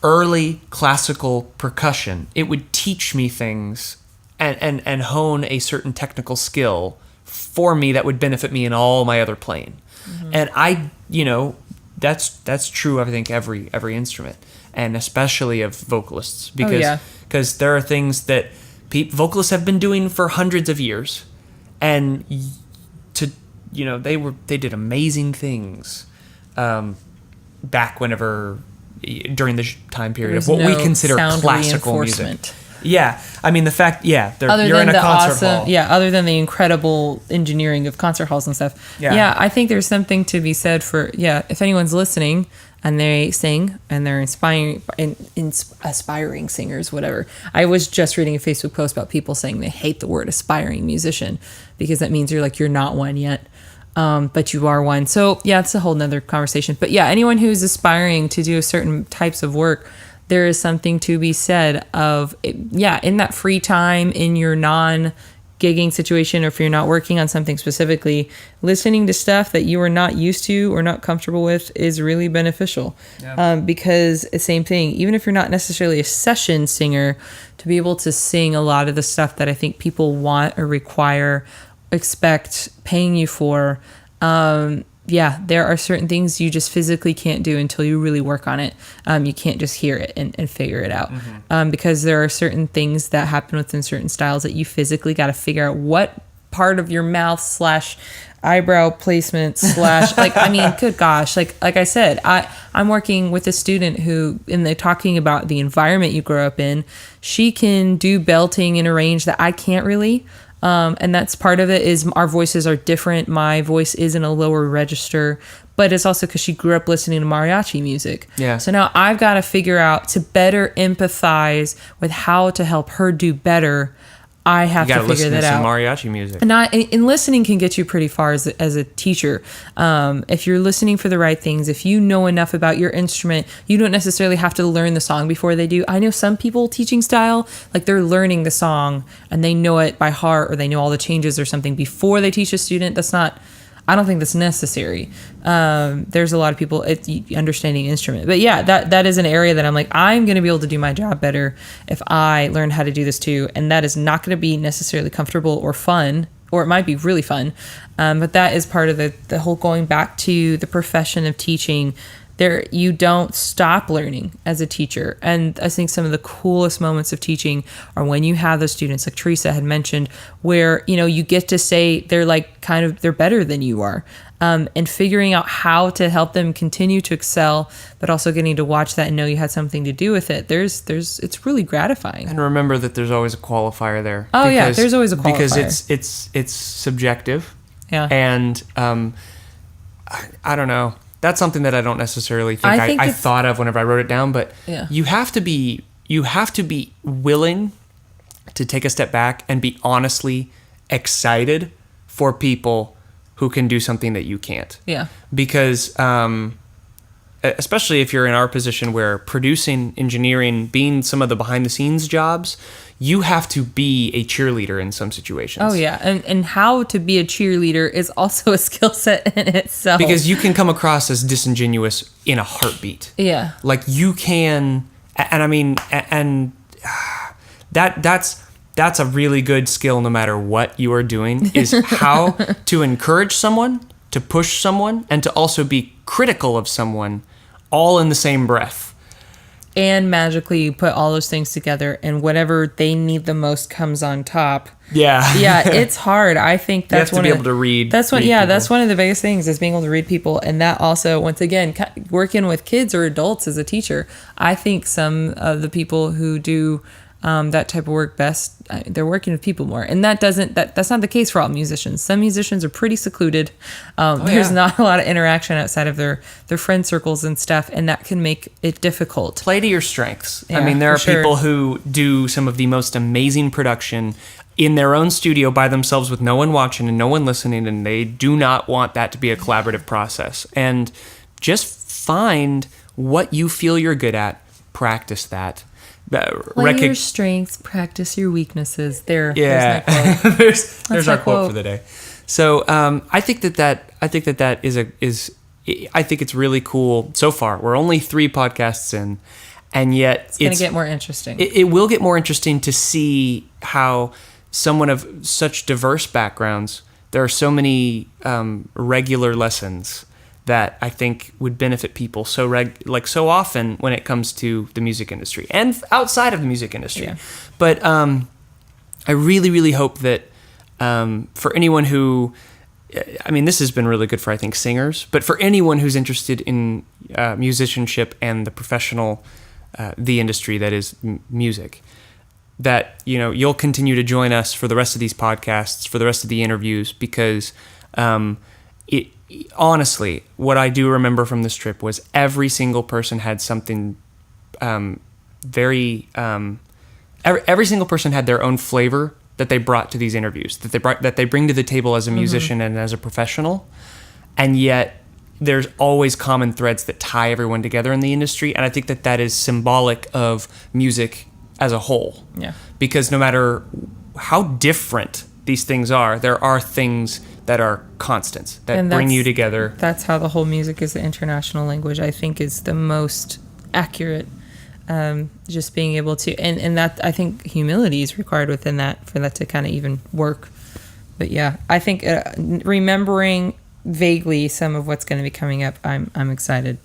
early classical percussion. It would teach me things and hone a certain technical skill for me that would benefit me in all my other playing. And I, that's true of, I think, every instrument, and especially of vocalists, because there are things that vocalists have been doing for hundreds of years, and they did amazing things back during the time period of what we consider classical music. Yeah, I mean you're in a concert hall. Yeah, other than the incredible engineering of concert halls and stuff. Yeah, I think there's something to be said for if anyone's listening and they sing and they're aspiring singers, whatever. I was just reading a Facebook post about people saying they hate the word aspiring musician because that means you're not one yet. But you are one. So it's a whole nother conversation. But anyone who's aspiring to do certain types of work, there is something to be said of, in that free time, in your non-gigging situation, or if you're not working on something specifically, listening to stuff that you are not used to or not comfortable with is really beneficial. Yeah. Because the same thing, even if you're not necessarily a session singer, to be able to sing a lot of the stuff that I think people want or require, expect, paying you for, there are certain things you just physically can't do until you really work on it. You can't just hear it and figure it out. Because there are certain things that happen within certain styles that you physically got to figure out what part of your mouth / eyebrow placement / good gosh, like I said, I'm working with a student who, talking about the environment you grow up in, she can do belting in a range that I can't really. And that's part of it, is our voices are different. My voice is in a lower register, but it's also because she grew up listening to mariachi music. Yeah. So now I've got to figure out, to better empathize with how to help her do better, I have to figure that out. You got to listen to some mariachi music. And listening can get you pretty far as a teacher. If you're listening for the right things, if you know enough about your instrument, you don't necessarily have to learn the song before they do. I know some people teaching style, like they're learning the song and they know it by heart, or they know all the changes or something before they teach a student. I don't think that's necessary. There's a lot of people understanding instrument, but that is an area that I'm like, I'm going to be able to do my job better if I learn how to do this too. And that is not going to be necessarily comfortable or fun, or it might be really fun. But that is part of the whole going back to the profession of teaching. You don't stop learning as a teacher. And I think some of the coolest moments of teaching are when you have those students, like Teresa had mentioned, where, you get to say they're they're better than you are. And figuring out how to help them continue to excel, but also getting to watch that and know you had something to do with it. It's really gratifying. And remember that there's always a qualifier there. Oh, there's always a qualifier. Because it's subjective. Yeah. And I don't know. That's something that I don't necessarily think I thought of whenever I wrote it down, but you have to be willing to take a step back and be honestly excited for people who can do something that you can't. Yeah. Because especially if you're in our position where producing, engineering, being some of the behind the scenes jobs, you have to be a cheerleader in some situations. Oh, yeah. And how to be a cheerleader is also a skill set in itself. Because you can come across as disingenuous in a heartbeat. Yeah. Like you can, and I mean, and that's a really good skill no matter what you are doing, is how to encourage someone, to push someone, and to also be critical of someone all in the same breath. And magically put all those things together, and whatever they need the most comes on top. Yeah. Yeah, it's hard. I think that's you have to be able to read. That's one. Yeah, that's one of the biggest things, is being able to read people, and that also, once again, working with kids or adults as a teacher. I think some of the people who do that type of work best, they're working with people more, and that's not the case for all musicians. Some musicians are pretty secluded. There's not a lot of interaction outside of their friend circles and stuff, and that can make it difficult. Play to your strengths. I mean, there are people who do some of the most amazing production in their own studio by themselves with no one watching and no one listening, and they do not want that to be a collaborative process. And just find what you feel you're good at, practice that. Play your strengths, practice your weaknesses. There's my quote. there's our quote for the day. So I think it's really cool so far. We're only 3 podcasts in, And yet it's going to get more interesting. It will get more interesting to see how someone of such diverse backgrounds, there are so many regular lessons that I think would benefit people so often when it comes to the music industry and outside of the music industry. Yeah. But I really, really hope that for anyone who, I mean, this has been really good for, I think, singers, but for anyone who's interested in musicianship and the professional, the industry that is music, that, you know, you'll continue to join us for the rest of these podcasts, for the rest of the interviews, because honestly, what I do remember from this trip was every single person had something every single person had their own flavor that they brought to these interviews, that they bring to the table as a musician and as a professional, and yet there's always common threads that tie everyone together in the industry, and I think that is symbolic of music as a whole. Yeah. Because no matter how different these things are, there are things that are constants that bring you together. That's how the whole music is the international language, I think, is the most accurate. Just being able to, and that, I think humility is required within that for that to kind of even work. But yeah, I think remembering vaguely some of what's going to be coming up, I'm excited.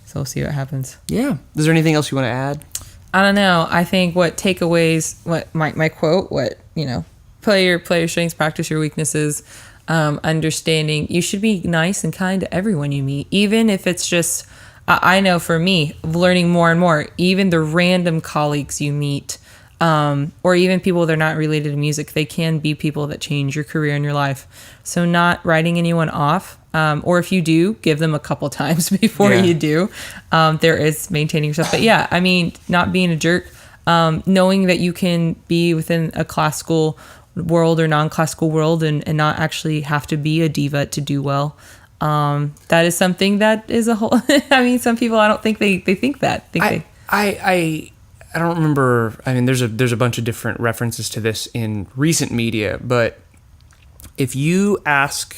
So we'll see what happens. Yeah. Is there anything else you want to add? I don't know. I think what takeaways, what my quote, what, you know, play your strengths, practice your weaknesses, understanding you should be nice and kind to everyone you meet, even if it's just, I know for me, learning more and more, even the random colleagues you meet, or even people that are not related to music, they can be people that change your career and your life. So not writing anyone off, or if you do, give them a couple times before you do. There is maintaining yourself. But yeah, I mean, not being a jerk, knowing that you can be within a classical world or non-classical world and not actually have to be a diva to do well. That is something that is a whole, I mean, some people, I don't think they think that. I don't remember. I mean, there's a bunch of different references to this in recent media, but if you ask,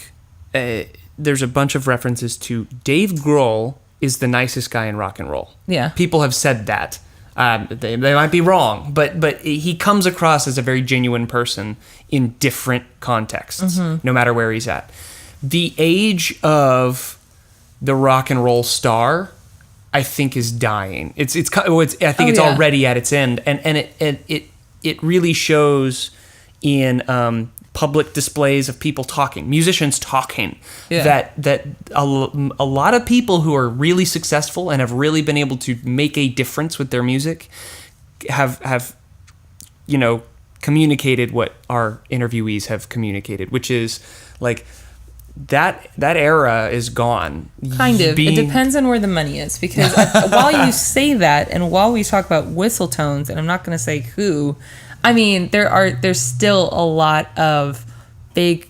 there's a bunch of references to Dave Grohl is the nicest guy in rock and roll. Yeah. People have said that. They might be wrong, but he comes across as a very genuine person in different contexts, no matter where he's at. The age of the rock and roll star, I think, is dying. I think it's already at its end, and it really shows in public displays of people talking, musicians talking. Yeah. That a lot of people who are really successful and have really been able to make a difference with their music have communicated what our interviewees have communicated, which is like, that era is gone. Kind of. It depends on where the money is, because while you say that, and while we talk about whistle tones, and I'm not going to say who, I mean, there's still a lot of big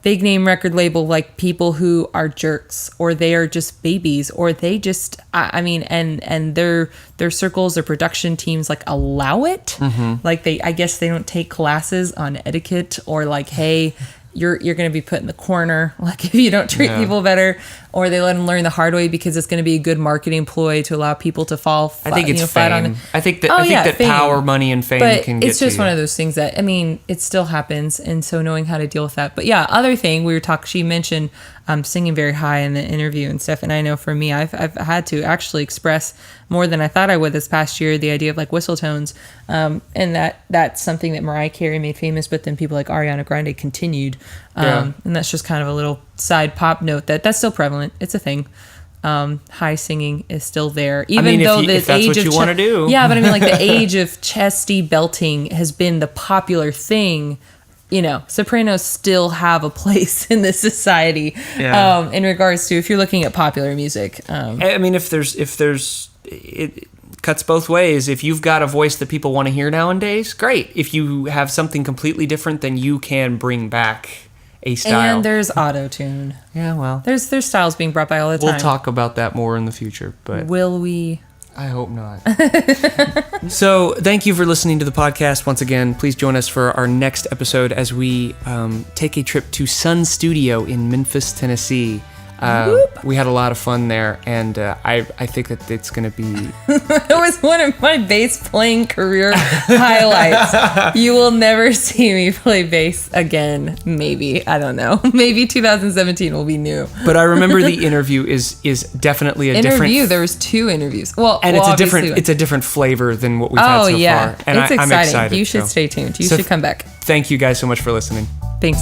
name record label, like, people who are jerks, or they are just babies, or they just, I mean, and their circles or production teams like allow it. Like, I guess they don't take classes on etiquette, or like, hey, you're going to be put in the corner, like, if you don't treat people better, or they let them learn the hard way because it's going to be a good marketing ploy to allow people to fall flat, I think it's flat fame. on. I think that fame. Power, money, and fame but can get to you. It's just one of those things that, I mean, it still happens, and so knowing how to deal with that. But yeah, other thing we were talking, she mentioned singing very high in the interview and stuff, and I know for me, I've had to actually express more than I thought I would this past year, the idea of like whistle tones, and that's something that Mariah Carey made famous, but then people like Ariana Grande continued, and that's just kind of a little side pop note that's still prevalent. It's a thing. High singing is still there, even though the if that's age what of you want to do. Yeah, but I mean, like, the age of chesty belting has been the popular thing. You know, sopranos still have a place in this society. In regards to, if you're looking at popular music. I mean, if there's it cuts both ways. If you've got a voice that people want to hear nowadays, great. If you have something completely different, then you can bring back a style. And there's auto-tune. Yeah, well, there's styles being brought by all the time. We'll talk about that more in the future, but will we? I hope not. So thank you for listening to the podcast once again. Please join us for our next episode as we take a trip to Sun Studio in Memphis, Tennessee. We had a lot of fun there, and I think that it's going to be... It was one of my bass playing career highlights. You will never see me play bass again, maybe. I don't know. Maybe 2017 will be new. But I remember the interview is definitely a different... There was 2 interviews. Well, and it's a different flavor than what we've had so far. And it's exciting. I'm excited. You should stay tuned. You should come back. Thank you guys so much for listening. Thanks.